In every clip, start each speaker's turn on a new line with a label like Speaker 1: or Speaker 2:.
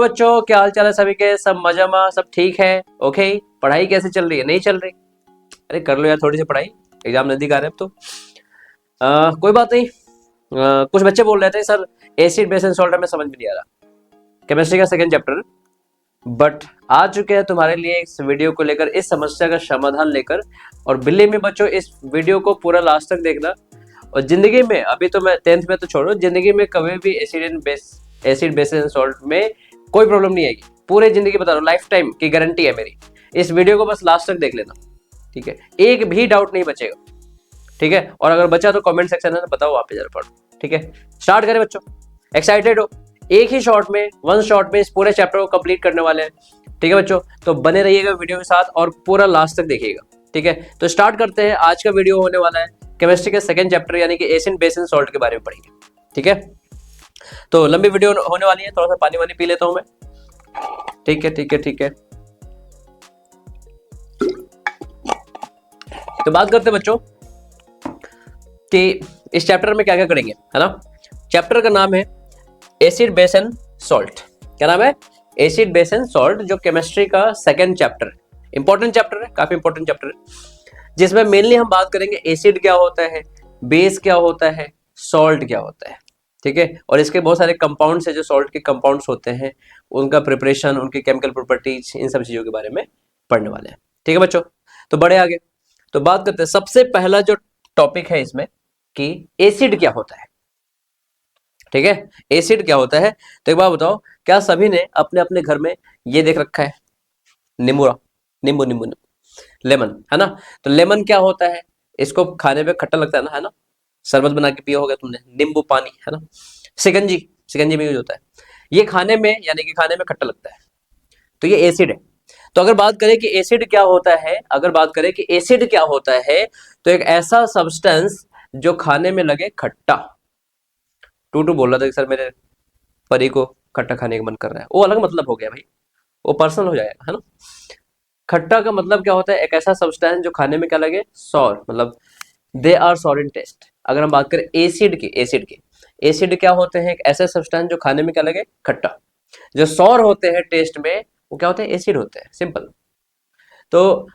Speaker 1: बच्चों क्या हाल चाल है सभी के? सब मजा में, सब ठीक है? ओके। पढ़ाई कैसे चल रही है? नहीं चल रही? अरे कर लो यार थोड़ी सी पढ़ाई, एग्जाम नजदीक आ रहे हैं अब तो। कोई बात नहीं। कुछ बच्चे बोल रहे थे sir acid base and salt हमें समझ में नहीं आ रहा, केमिस्ट्री का सेकंड चैप्टर। बट आ चुके हैं तुम्हारे लिए इस वीडियो को लेकर, इस समस्या का समाधान लेकर। और बिल्ली में बच्चों इस वीडियो को पूरा लास्ट तक देखना। और जिंदगी में, अभी तो मैं 10th में तो छोड़ो, जिंदगी में कभी भी एसिड बेस एंड सॉल्ट में कोई प्रॉब्लम नहीं आएगी। पूरे जिंदगी बता रहा हूँ, लाइफ टाइम की गारंटी है मेरी। इस वीडियो को बस लास्ट तक देख लेना, ठीक है? एक भी डाउट नहीं बचेगा, ठीक है? और अगर बचा तो कमेंट सेक्शन में बताओ, वहां पे जरा पढ़ो, ठीक है? स्टार्ट करें बच्चों, एक्साइटेड हो? एक ही शॉट में, वन शॉट में इस पूरे चैप्टर को कंप्लीट करने वाले हैं, ठीक है बच्चों? तो बने रहिएगा वीडियो के साथ और पूरा लास्ट तक देखिएगा, ठीक है? तो स्टार्ट करते हैं। आज का वीडियो होने वाला है केमिस्ट्री के सेकंड चैप्टर यानी कि एसिड बेस एंड सॉल्ट के बारे में पढ़ेंगे, ठीक है? तो लंबी वीडियो होने वाली है, थोड़ा सा पानी वानी पी लेता हूं मैं, ठीक है? ठीक है, ठीक है। तो बात करते हैं बच्चों कि इस चैप्टर में क्या क्या करेंगे, है ना? चैप्टर का नाम है एसिड बेस एंड सॉल्ट। क्या नाम है? एसिड बेस एंड सॉल्ट, जो केमिस्ट्री का सेकंड चैप्टर है। इंपॉर्टेंट चैप्टर है, काफी इंपॉर्टेंट चैप्टर है, जिसमें मेनली हम बात करेंगे एसिड क्या होता है, बेस क्या होता है, सॉल्ट क्या होता है, ठीक है? और इसके बहुत सारे कंपाउंड्स है, जो सॉल्ट के कंपाउंड्स होते हैं, उनका प्रिपरेशन, उनकी केमिकल प्रॉपर्टीज, इन सब चीजों के बारे में पढ़ने वाले हैं, ठीक है बच्चों? तो बड़े आगे तो बात करते हैं। सबसे पहला जो टॉपिक है इसमें कि एसिड क्या होता है, ठीक है? एसिड क्या होता है? तो एक बात बताओ, क्या सभी ने अपने अपने घर में ये देख रखा है? नींबू, नींबू नींबू लेमन, है ना? तो लेमन क्या होता है? इसको खाने पे खट्टा लगता है ना, है ना? शरबत बना के पिया होगा तुमने, नींबू पानी, है ना? शिकंजी, शिकंजी में यूज होता है। ये खाने में, यानी कि खाने में खट्टा लगता है, तो ये एसिड है। तो अगर बात करें कि एसिड क्या होता है, अगर बात करें कि एसिड क्या होता है, तो एक ऐसा सब्सटेंस जो खाने में लगे खट्टा। टू बोल रहा था कि सर मेरे परी को खट्टा खाने का मन कर रहा है, वो अलग मतलब हो गया भाई, वो पर्सनल हो जाएगा, है ना? खट्टा का मतलब क्या होता है? एक ऐसा सब्सटेंस जो खाने में क्या लगे, सॉर, मतलब they are sour in taste. अगर हम बात करें एसिड क्या होते हैं? एक ऐसे सब्सटेंस जो खाने में क्या लगे, खट्टा। जो सॉर होते हैं टेस्ट में, वो क्या होते हैं? एसिड होते हैं, सिंपल। तो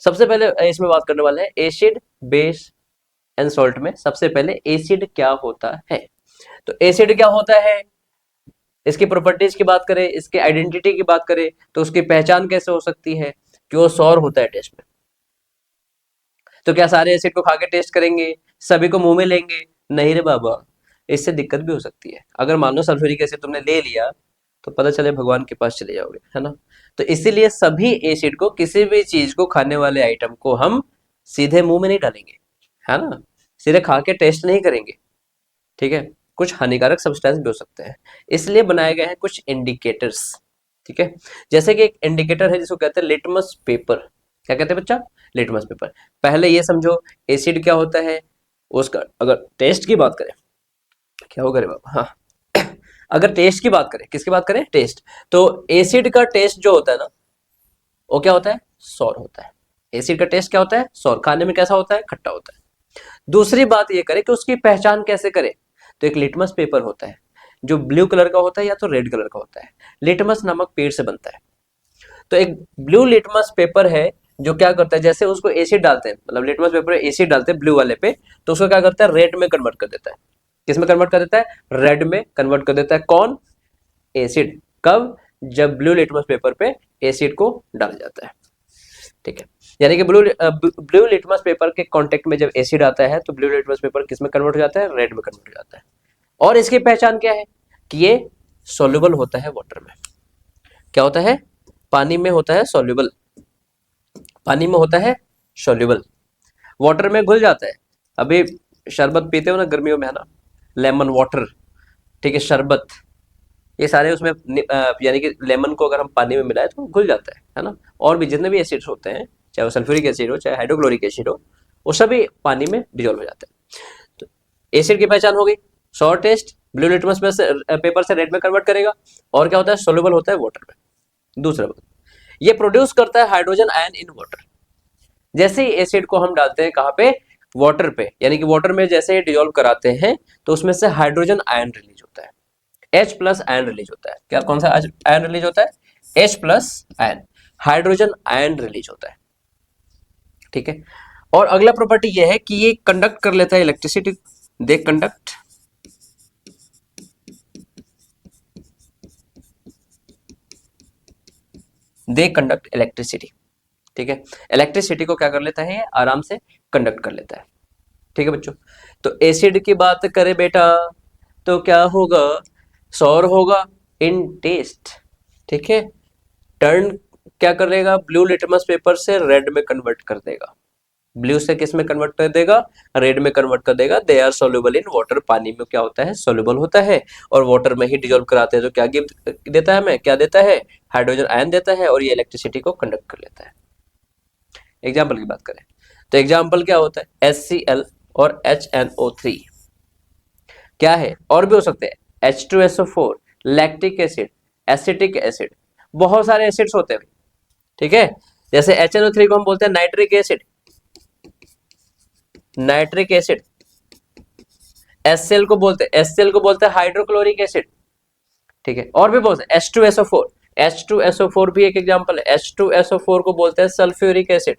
Speaker 1: सबसे पहले इसमें बात करने वाले हैं एसिड बेस एंड सॉल्ट में। सबसे पहले एसिड क्या होता है? तो एसिड क्या होता है, इसकी प्रॉपर्टीज की बात करें, इसके आइडेंटिटी की बात करें, तो उसकी पहचान कैसे हो सकती है कि वो सॉर होता है टेस्ट में? तो क्या सारे एसिड को खा के टेस्ट करेंगे, सभी को मुंह में लेंगे? नहीं रे बाबा, इससे दिक्कत भी हो सकती है। अगर मान लो सल्फ्यूरिक एसिड तुमने ले लिया, तो पता चले भगवान के पास चले जाओगे, है ना? तो इसीलिए सभी एसिड को, किसी भी चीज को, खाने वाले आइटम को हम सीधे मुंह में नहीं डालेंगे, है ना? सीधे खा के टेस्ट नहीं करेंगे, ठीक है? कुछ हानिकारक सब्सटेंस भी हो सकते हैं, इसलिए बनाए गए हैं कुछ इंडिकेटर्स, ठीक है? जैसे कि एक इंडिकेटर है जिसको कहते हैं लिटमस पेपर। क्या कहते हैं बच्चा? Litmus paper. पहले ये समझो एसिड क्या होता है, उसका अगर टेस्ट की बात करें, क्या होगा रे बाबा, हाँ अगर टेस्ट की बात करें, किसकी बात करें? टेस्ट। तो एसिड का टेस्ट जो होता है ना, वो क्या होता है? सॉर होता है। एसिड का टेस्ट क्या होता है? सॉर। खाने में कैसा होता है? खट्टा होता है। दूसरी बात ये करें कि उसकी पहचान कैसे करें, तो एक लिटमस पेपर होता है जो ब्लू कलर का होता है या तो रेड कलर का होता है। लिटमस नामक पेड़ से बनता है। तो एक ब्लू लिटमस पेपर है जो क्या करता है, जैसे उसको एसिड डालते हैं, मतलब लिटमस पेपर में एसिड डालते हैं ब्लू वाले पे, तो उसको क्या करता है? रेड में कन्वर्ट कर देता है। किस में कन्वर्ट कर देता है? रेड में कन्वर्ट कर देता है। कौन? एसिड। कब? जब ब्लू लिटमस पेपर पे एसिड को डाला जाता है, ठीक है? यानी कि ब्लू लिटमस पेपर के कांटेक्ट में जब एसिड आता है, तो ब्लू लिटमस पेपर किस में कन्वर्ट हो जाता है? रेड में कन्वर्ट हो जाता है। और इसकी पहचान क्या है कि ये सॉल्युबल होता है वाटर में। क्या होता है? पानी में होता है सॉल्युबल, पानी में होता है सॉल्युबल, वाटर में घुल जाता है। अभी शरबत पीते हो ना गर्मियों में, है ना? लेमन वाटर, ठीक है, शरबत, ये सारे उसमें यानी कि लेमन को अगर हम पानी में मिलाए तो घुल जाता है ना? और भी जितने भी एसिड्स होते हैं, चाहे वो सल्फ्यूरिक एसिड हो, चाहे हाइड्रोक्लोरिक एसिड हो, वो सभी पानी में डिजोल्व हो जाते हैं। तो एसिड की पहचान हो गई, sour taste, blue litmus paper से रेड में कन्वर्ट करेगा, और क्या होता है? सोल्यूबल होता है वाटर में। दूसरा बात, ये प्रोड्यूस करता है हाइड्रोजन आयन इन वाटर। जैसे ही एसिड को हम डालते हैं कहाँ पे? वाटर पे, यानी कि वाटर में जैसे ही डिजोल्व कराते हैं, तो उसमें से हाइड्रोजन आयन रिलीज होता है। H प्लस आयन रिलीज होता है। क्या कौन सा आयन रिलीज होता है? H plus ion, hydrogen ion release होता है। ठीक है, और अगला प्रॉपर्टी ये है कि ये कंडक्ट कर लेता है इलेक्ट्रिसिटी। They conduct electricity. ठीक है, इलेक्ट्रिसिटी को क्या कर लेता है? आराम से कंडक्ट कर लेता है। ठीक है बच्चों, तो एसिड की बात करें बेटा तो क्या होगा? सौर होगा इन टेस्ट। ठीक है, टर्न क्या करेगा? ब्लू लिटमस पेपर से रेड में कन्वर्ट कर देगा। ब्लू से किस में कन्वर्ट कर देगा? रेड में कन्वर्ट कर देगा। They are soluble in water, पानी में क्या होता है? सोल्यूबल होता है, और वाटर में ही डिजोल्व कराते हैं तो क्या गिफ्ट देता है हमें? क्या देता है? हाइड्रोजन आयन देता है, और ये इलेक्ट्रिसिटी को कंडक्ट कर लेता है। एग्जाम्पल की बात करें तो एग्जाम्पल क्या होता है? HCl और HNO3 क्या है? और भी हो सकते हैं, H2SO4, lactic acid, acetic acid, बहुत सारे एसिड्स होते हैं। ठीक है, जैसे HNO3 को हम बोलते हैं nitric acid, nitric acid. HCl को बोलते हैं हाइड्रोक्लोरिक एसिड। ठीक है, और भी बहुत है। H2SO4 भी एक एग्जांपल है। H2SO4 को बोलते हैं सल्फ्यूरिक एसिड।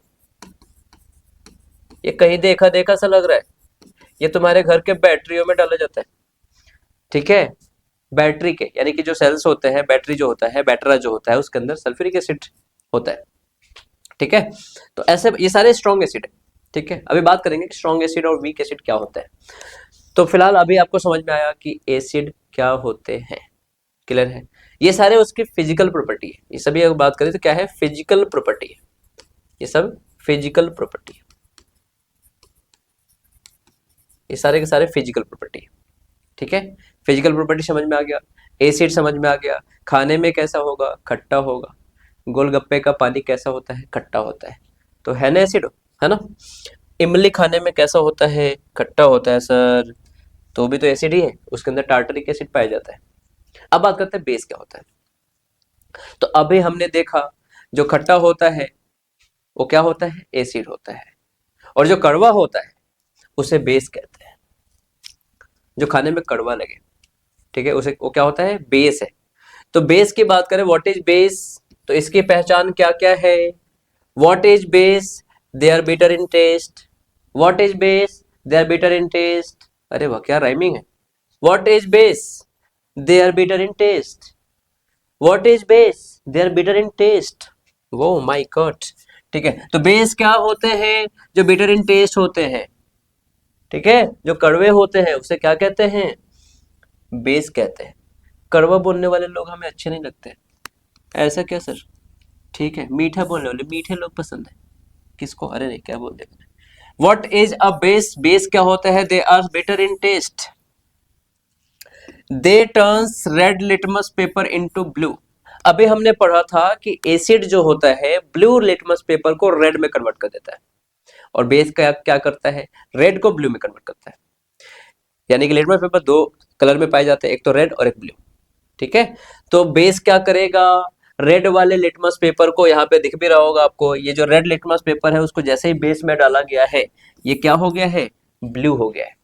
Speaker 1: ये कहीं देखा देखा सा लग रहा है, ये तुम्हारे घर के बैटरियों में डाला जाता है। ठीक है, बैटरी के यानी कि जो सेल्स होते हैं, बैटरी जो होता है, बैटरा जो होता है, उसके अंदर सल्फ्यूरिक एसिड होता है। ठीक है, तो ऐसे ये सारे स्ट्रॉन्ग एसिड है। ठीक है, अभी बात करेंगे कि स्ट्रॉन्ग एसिड और वीक एसिड क्या होता है। तो फिलहाल अभी आपको समझ में आया कि एसिड क्या होते हैं, क्लियर है? ये सारे उसकी फिजिकल प्रॉपर्टी है। ये सभी अगर बात करें तो क्या है? फिजिकल प्रॉपर्टी है। ये सब फिजिकल प्रॉपर्टी है, ये सारे के सारे फिजिकल प्रॉपर्टी है। ठीक है, फिजिकल प्रॉपर्टी समझ में आ गया, एसिड समझ में आ गया। खाने में कैसा होगा? खट्टा होगा। गोलगप्पे का पानी कैसा होता है? खट्टा होता है, तो है ना एसिड, है ना? इमली खाने में कैसा होता है? खट्टा होता है सर, तो भी तो एसिड ही है, उसके अंदर टार्टरिक एसिड पाया जाता है। अब बात करते हैं बेस क्या होता है। तो अभी हमने देखा जो खट्टा होता है वो क्या होता है? एसिड होता है, और जो कड़वा होता है उसे बेस कहते हैं, जो खाने में कड़वा लगे। ठीक है, उसे वो क्या होता है? बेस है। तो बेस की बात करें, व्हाट इज बेस, तो इसकी पहचान क्या क्या है? What is base? They are bitter in taste. What is base? They are bitter in taste. अरे वाह, क्या राइमिंग है। What is base? They are bitter in taste. What is base? They are bitter in taste. Oh my god. ठीक है, तो base क्या होते हैं? जो बिटर इन टेस्ट होते हैं। ठीक है, जो कड़वे होते हैं उसे क्या कहते हैं? बेस कहते हैं। कड़वा बोलने वाले लोग हमें अच्छे नहीं लगते। ऐसा क्या सर? ठीक है, मीठा बोलने वाले, मीठे लोग पसंद है किसको? अरे नहीं, क्या बोल दे। What is a base? Base क्या होता है? They are bitter in taste. They turns red litmus paper into blue. अभी हमने पढ़ा था कि एसिड जो होता है ब्लू लिटमस पेपर को रेड में कन्वर्ट कर देता है, और बेस क्या क्या करता है? रेड को ब्लू में कन्वर्ट करता है। यानी कि लिटमस पेपर दो कलर में पाए जाते हैं, एक तो रेड और एक ब्लू। ठीक है, तो बेस क्या करेगा? रेड वाले लिटमस पेपर को, यहाँ पे दिख भी रहा होगा आपको, ये जो रेड लिटमस पेपर है उसको जैसे ही बेस में डाला गया है, ये क्या हो गया है? ब्लू हो गया है।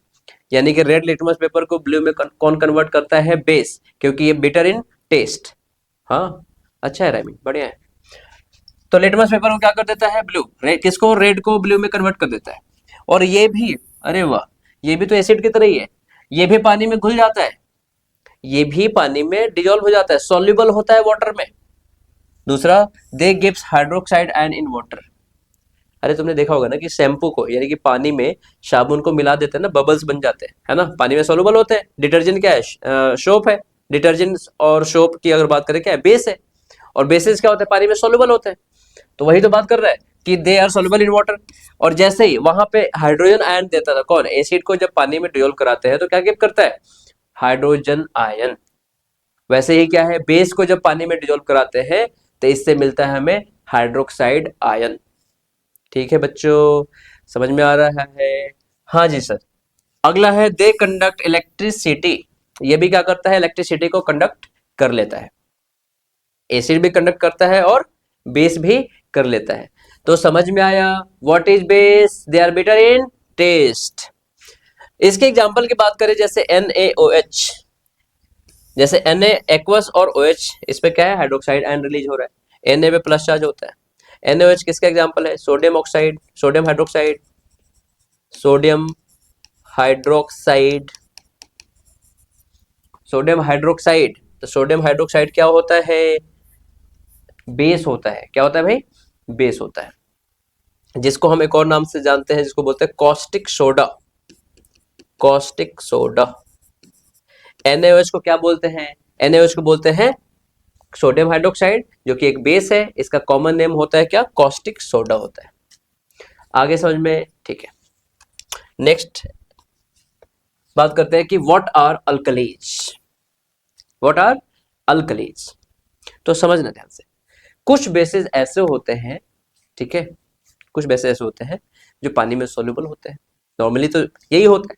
Speaker 1: यानी कि रेड लिटमस पेपर को ब्लू में कौन कन्वर्ट करता है? बेस, क्योंकि ये बिटर इन टेस्ट। हाँ, अच्छा है, राइमिंग बढ़िया है। तो लिटमस पेपर को क्या कर देता है? ब्लू। किसको? रेड को ब्लू में कन्वर्ट कर देता है। और ये भी, अरे वाह, ये भी तो एसिड की तरह ही है, ये भी पानी में घुल जाता है, ये भी पानी में डिजोल्व हो जाता है, सॉल्युबल होता है वाटर में। दूसरा, they gives hydroxide ion in water. अरे तुमने देखा होगा ना कि शैम्पू को यानी कि पानी में साबुन को मिला देते हैं ना, बबल्स बन जाते हैं, है ना? पानी में सॉल्युबल होते हैं। डिटर्जेंट क्या है? सोप है। डिटर्जेंट और सोप की अगर बात करें क्या है? बेस है। और बेसिस क्या होता है? पानी में सॉल्युबल होते हैं। तो वही तो बात कर रहा है कि they are soluble in water. और जैसे ही वहां पे हाइड्रोजन आयन देता था कौन? एसिड को जब पानी में डिजोल्व कराते हैं तो क्या गिव करता है? Hydrogen ion. वैसे ही क्या है? बेस को जब पानी में डिजोल्व कराते हैं तो इससे मिलता है हमें हाइड्रोक्साइड आयन। ठीक है बच्चों, समझ में आ रहा है? हाँ जी सर। अगला है दे कंडक्ट इलेक्ट्रिसिटी। ये भी क्या करता है? इलेक्ट्रिसिटी को कंडक्ट कर लेता है। एसिड भी कंडक्ट करता है और बेस भी कर लेता है। तो समझ में आया, what is base? They are bitter in taste. इसके एग्जांपल की बात करें जैसे NaOH, जैसे Na एक्वस और OH, इस पे क्या है, हाइड्रोक्साइड आयन रिलीज हो रहा है, Na पे प्लस चार्ज होता है। NaOH किसका एग्जांपल है, sodium oxide, sodium hydroxide, sodium hydroxide, sodium hydroxide. तो सोडियम हाइड्रोक्साइड क्या होता है, बेस होता है। क्या होता है भाई, बेस होता है, जिसको हम एक और नाम से जानते हैं, जिसको बोलते हैं caustic soda, caustic soda. NaOH को क्या बोलते हैं, NaOH को बोलते हैं सोडियम हाइड्रोक्साइड, जो कि एक बेस है, इसका कॉमन नेम होता है क्या, कॉस्टिक सोडा होता है। आगे समझ में, ठीक है। नेक्स्ट बात करते हैं कि what are alkalis, what are alkalis. तो समझना ध्यान से, कुछ बेसिस ऐसे होते हैं, ठीक है, कुछ बेसिस ऐसे होते हैं जो पानी में सोल्यूबल होते हैं, नॉर्मली तो यही होता है।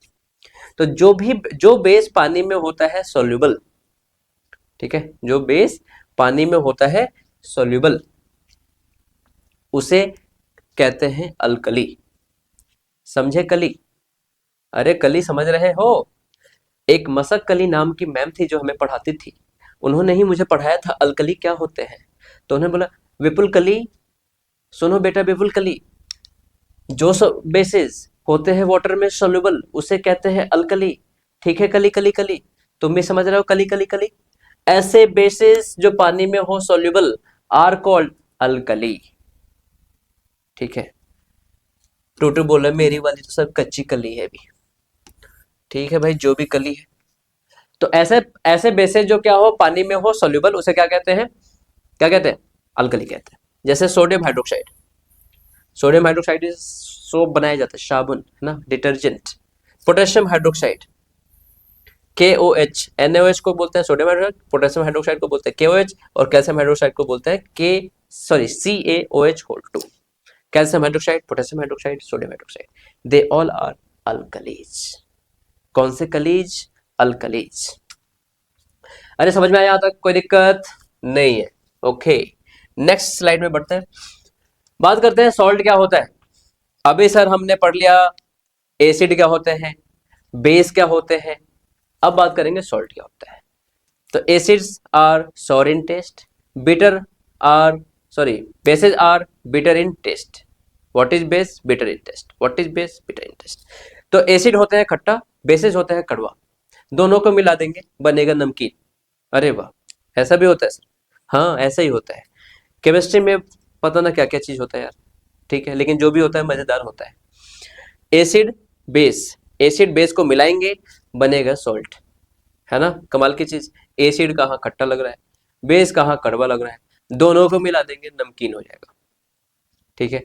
Speaker 1: तो जो बेस पानी में होता है सोल्यूबल, ठीक है, जो बेस पानी में होता है सोल्यूबल, उसे कहते हैं अल्कली। समझे कली, अरे कली समझ रहे हो। एक मसक कली नाम की मैम थी जो हमें पढ़ाती थी, उन्होंने ही मुझे पढ़ाया था अल्कली क्या होते हैं। तो उन्होंने बोला विपुल कली, सुनो बेटा विपुल कली, जो बेसिस होते हैं वाटर में सोल्यूबल उसे कहते हैं अल्कली। ठीक है, कली कली कली, तुम भी समझ रहे हो, कली कली कली। ऐसे बेसिस जो पानी में हो सोल्यूबल आर कॉल्ड अल्कली। ठीक है, टोटू बोला मेरी वाली तो सब कच्ची कली है भी। ठीक है भाई, जो भी कली है। तो ऐसे ऐसे बेसिस जो क्या हो, पानी में हो सोल्यूबल, उसे क्या कहते हैं, क्या कहते हैं, अल्कली कहते हैं। जैसे sodium hydroxide, sodium hydroxide soap बनाया जाता है, साबुन है ना, detergent. Potassium hydroxide KOH, NaOH को बोलते हैं सोडियम हाइड्रोक्साइड, पोटेशियम हाइड्रोक्साइड को बोलते हैं KOH, और कैल्शियम हाइड्रोक्साइड को बोलते हैं CaOH2। Calcium hydroxide, potassium hydroxide, sodium hydroxide, they all are alkalis. कौन से कलीज, अल्कलीज। अरे समझ में आया तक, कोई दिक्कत नहीं है। ओके, नेक्स्ट स्लाइड में बढ़ते हैं, बात करते हैं सॉल्ट क्या होता है। अभी सर हमने पढ़ लिया एसिड क्या होते हैं, बेस क्या होते हैं, अब बात करेंगे सॉल्ट क्या होता है। तो acids are sour in taste, bitter or sorry bases are bitter in taste. What is base, bitter in taste, what is base, bitter in taste. तो एसिड होते हैं खट्टा, बेसिस होते हैं कड़वा, दोनों को मिला देंगे बनेगा नमकीन। अरे वाह, ऐसा भी होता है सर, हाँ ऐसा ही होता है। केमिस्ट्री में पता ना क्या क्या चीज होता है यार, ठीक है, लेकिन जो भी होता है मजेदार होता है। एसिड बेस, एसिड बेस को मिलाएंगे बनेगा सॉल्ट, है ना, कमाल की चीज। एसिड कहाँ खट्टा लग रहा है, बेस कहाँ कड़वा लग रहा है, दोनों को मिला देंगे नमकीन हो जाएगा। ठीक है,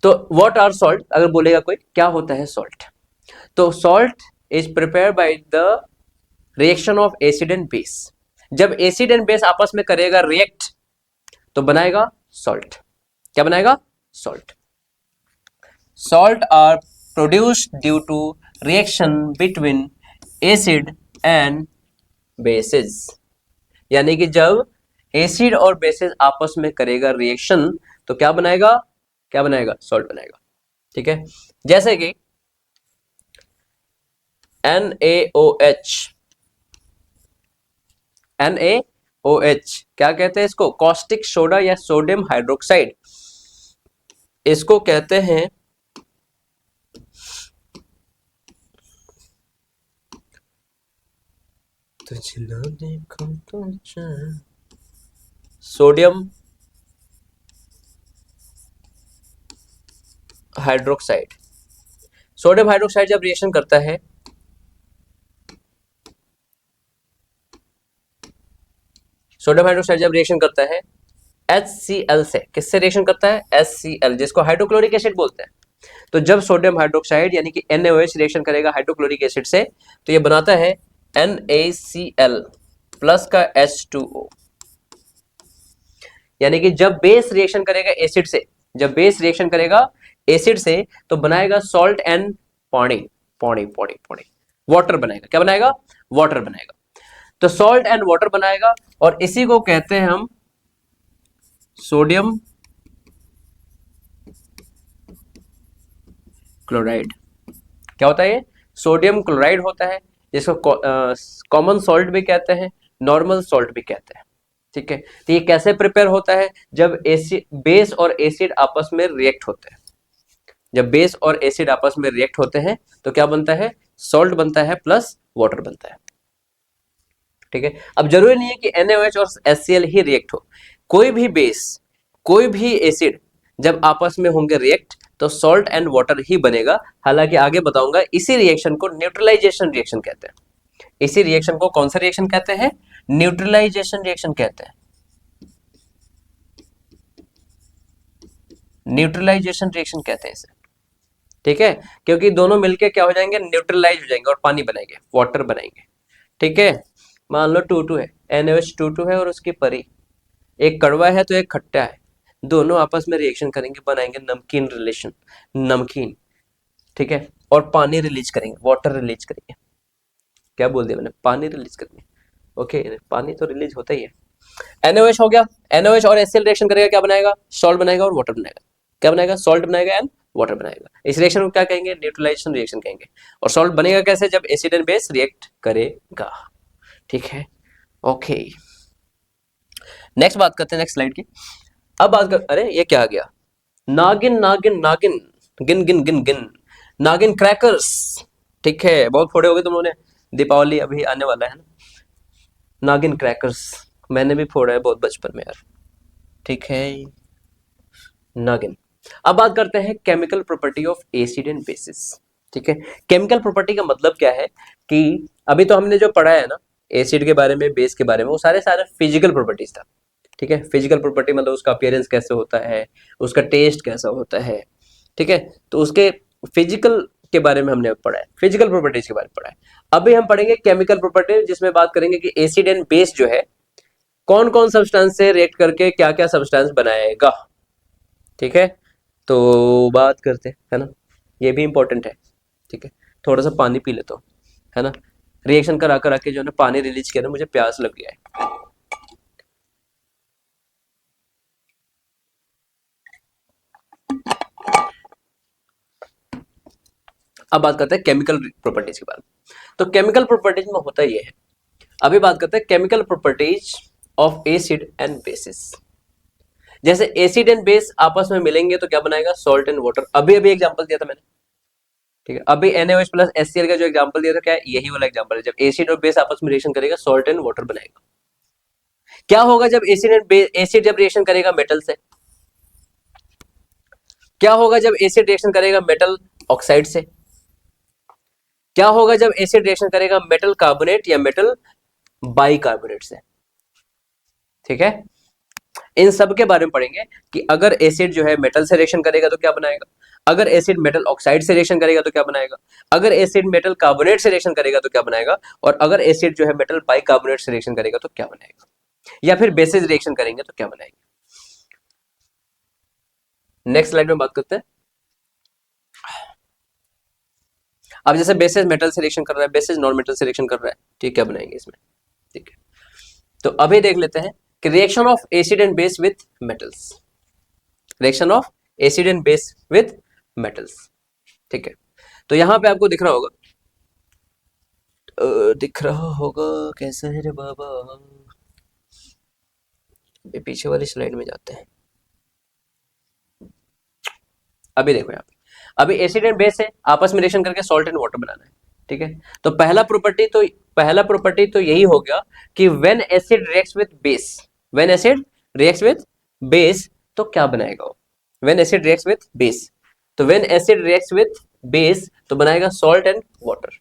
Speaker 1: तो व्हाट आर सॉल्ट, अगर बोलेगा कोई क्या होता है सॉल्ट, तो salt is prepare by the reaction of acid and base. जब एसिड एंड बेस आपस में करेगा रिएक्ट तो बनाएगा सॉल्ट। क्या बनाएगा, salt. Salt are produced due to reaction between acid and bases. यानी कि जब एसिड और बेसिस आपस में करेगा रिएक्शन तो क्या बनाएगा, क्या बनाएगा, सॉल्ट बनाएगा। ठीक है, जैसे कि NaOH, NaOH क्या कहते हैं इसको, कॉस्टिक सोडा या सोडियम हाइड्रोक्साइड, इसको कहते हैं सोडियम हाइड्रोक्साइड। सोडियम हाइड्रोक्साइड जब रिएक्शन करता है, सोडियम हाइड्रोक्साइड जब रिएक्शन करता है HCl से, किससे रिएक्शन करता है, HCl, जिसको हाइड्रोक्लोरिक एसिड बोलते हैं। तो जब सोडियम हाइड्रोक्साइड यानी कि NaOH रिएक्शन करेगा हाइड्रोक्लोरिक एसिड से तो ये बनाता है NaCl प्लस का H2O। यानी कि जब बेस रिएक्शन करेगा एसिड से, जब बेस रिएक्शन करेगा एसिड से तो बनाएगा सॉल्ट एंड पानी, पानी पानी पानी, वाटर बनाएगा। क्या बनाएगा, वाटर बनाएगा। तो सॉल्ट एंड वाटर बनाएगा और इसी को कहते हैं हम सोडियम क्लोराइड। क्या होता है ये, सोडियम क्लोराइड होता है। जिसको कॉमन सॉल्ट भी कहते हैं, नॉर्मल सॉल्ट भी कहते हैं। ठीक है, तो ये कैसे प्रिपेयर होता है? जब एसिड, बेस और एसिड आपस में रिएक्ट होते हैं। जब बेस और एसिड आपस में रिएक्ट होते हैं तो क्या बनता है? सॉल्ट बनता है प्लस वाटर बनता है। ठीक है, अब जरूरी नहीं है कि NaOH और HCl ही रिएक्ट हो, कोई भी बेस, कोई भी एसिड जब आपस में होंगे रिएक्ट तो सॉल्ट एंड वाटर ही बनेगा। हालांकि आगे बताऊंगा, इसी रिएक्शन को न्यूट्रलाइजेशन रिएक्शन कहते हैं। इसी रिएक्शन को कौन सा रिएक्शन कहते हैं? न्यूट्रलाइजेशन रिएक्शन कहते हैं। न्यूट्रलाइजेशन रिएक्शन कहते हैं इसे। ठीक है, क्योंकि दोनों मिलके क्या हो जाएंगे? न्यूट्रलाइज हो जाएंगे और पानी बनाएंगे, वाटर बनाएंगे। ठीक है, मान लो 2 2 है, NaOH 2 2 है और उसकी परी, एक कड़वा है तो एक खट्टा है, दोनों आपस में रिएक्शन करेंगे, बनाएंगे नमकीन रिलेशन, नमकीन। ठीक है, और पानी रिलीज करेंगे, वाटर रिलीज करेंगे। क्या बोल दिया मैंने? पानी रिलीज करेंगे। ओके, पानी तो रिलीज होता ही है। NaOH हो गया, NaOH और HCl रिएक्शन करेगा, क्या बनाएगा? सॉल्ट बनाएगा और वाटर बनाएगा। क्या बनाएगा? सॉल्ट बनाएगा एंड वाटर बनाएगा। इस रिएक्शन को क्या कहेंगे? न्यूट्रलाइजेशन रिएक्शन कहेंगे। और सॉल्ट बनेगा कैसे? जब एसिड एंड बेस रिएक्ट करेगा। ठीक है, ओके। नेक्स्ट बात करते हैं, नेक्स्ट स्लाइड की। अब बात कर, अरे ये क्या आ गया? नागिन नागिन नागिन, गिन गिन गिन गिन, नागिन क्रैकर्स। ठीक है, बहुत फोड़े हो गए तुम लोगों ने, दीपावली अभी आने वाला है ना। नागिन क्रैकर्स मैंने भी फोड़ा है बहुत बचपन में यार। ठीक है, नागिन। अब बात करते हैं chemical property of acid and basis. ठीक है, केमिकल प्रॉपर्टी का मतलब क्या है कि अभी तो हमने जो पढ़ा है ना एसिड के बारे में, बेस के बारे में, वो सारे सारे फिजिकल प्रॉपर्टीज था। ठीक है, फिजिकल प्रॉपर्टी मतलब उसका अपीयरेंस कैसे होता है, उसका टेस्ट कैसा होता है। ठीक है, तो उसके फिजिकल के बारे में हमने पढ़ा है, फिजिकल प्रॉपर्टीज के बारे में पढ़ा है। अभी हम पढ़ेंगे केमिकल प्रॉपर्टी, जिसमें बात करेंगे कि एसिड एंड बेस जो है कौन कौन सब्सटेंस से रिएक्ट करके क्या क्या सब्सटेंस बनाएगा। ठीक है, तो बात करते हैं, है ना, ये भी इंपॉर्टेंट है। ठीक है, थोड़ा सा पानी पी लेता हूँ, है ना, रिएक्शन करा करा के जो है ना पानी रिलीज किया ना, मुझे प्यास लग गया है। अब बात करते हैं केमिकल प्रॉपर्टीज के बारे में। तो केमिकल प्रॉपर्टीज में होता ये है, अभी बात करते हैं chemical properties of acid and basis. जैसे एसिड एंड बेस आपस में मिलेंगे तो क्या बनाएगा? Salt and water. अभी अभी एग्जांपल दिया था मैंने। ठीक है, अभी NaOH प्लस HCl का जो एग्जांपल दिया था, क्या है? यही वाला एग्जांपल है। जब एसिड और बेस आपस में रिएक्शन करेगा, सॉल्ट एंड वाटर बनाएगा। क्या होगा जब एसिड एंड बेस, एसिड जब रिएक्शन करेगा मेटल से? क्या होगा जब एसिड रिएक्शन करेगा मेटल ऑक्साइड से? क्या होगा जब एसिड रिएक्शन करेगा मेटल कार्बोनेट या मेटल बाइकार्बोनेट से? ठीक है, इन सब के बारे में पढ़ेंगे कि अगर एसिड जो है मेटल से रिएक्शन करेगा तो क्या बनाएगा, अगर एसिड मेटल ऑक्साइड से रिएक्शन करेगा तो क्या बनाएगा, अगर एसिड मेटल कार्बोनेट से रिएक्शन करेगा तो क्या बनाएगा, और अगर एसिड जो है मेटल बाइकार्बोनेट से रिएक्शन करेगा तो क्या बनाएगा, या फिर बेसिस रिएक्शन करेंगे तो क्या बनाएंगे। नेक्स्ट स्लाइड में बात करते हैं। अब जैसे बेसिस मेटल से रिएक्शन कर रहा है, बेसिस नॉन मेटल से रिएक्शन कर रहा है, ठीक, क्या बनाएंगे इसमें। ठीक है, तो अभी देख लेते हैं कि reaction of acid and base with metals, reaction of acid and base with metals. ठीक है, तो यहां पे आपको दिख रहा होगा, दिख रहा होगा कैसे है रे बाबा, पीछे वाली स्लाइड में जाते हैं। अभी देखो यहाँ पे, अभी एसिड एंड बेस है, आपस में रिएक्शन करके सॉल्ट एंड वाटर बनाना है। ठीक है, तो पहला प्रॉपर्टी तो यही हो गया कि when acid reacts with base, when acid reacts with base तो क्या बनाएगा वो, when acid reacts with base, तो when acid reacts with base तो बनाएगा सॉल्ट एंड वाटर।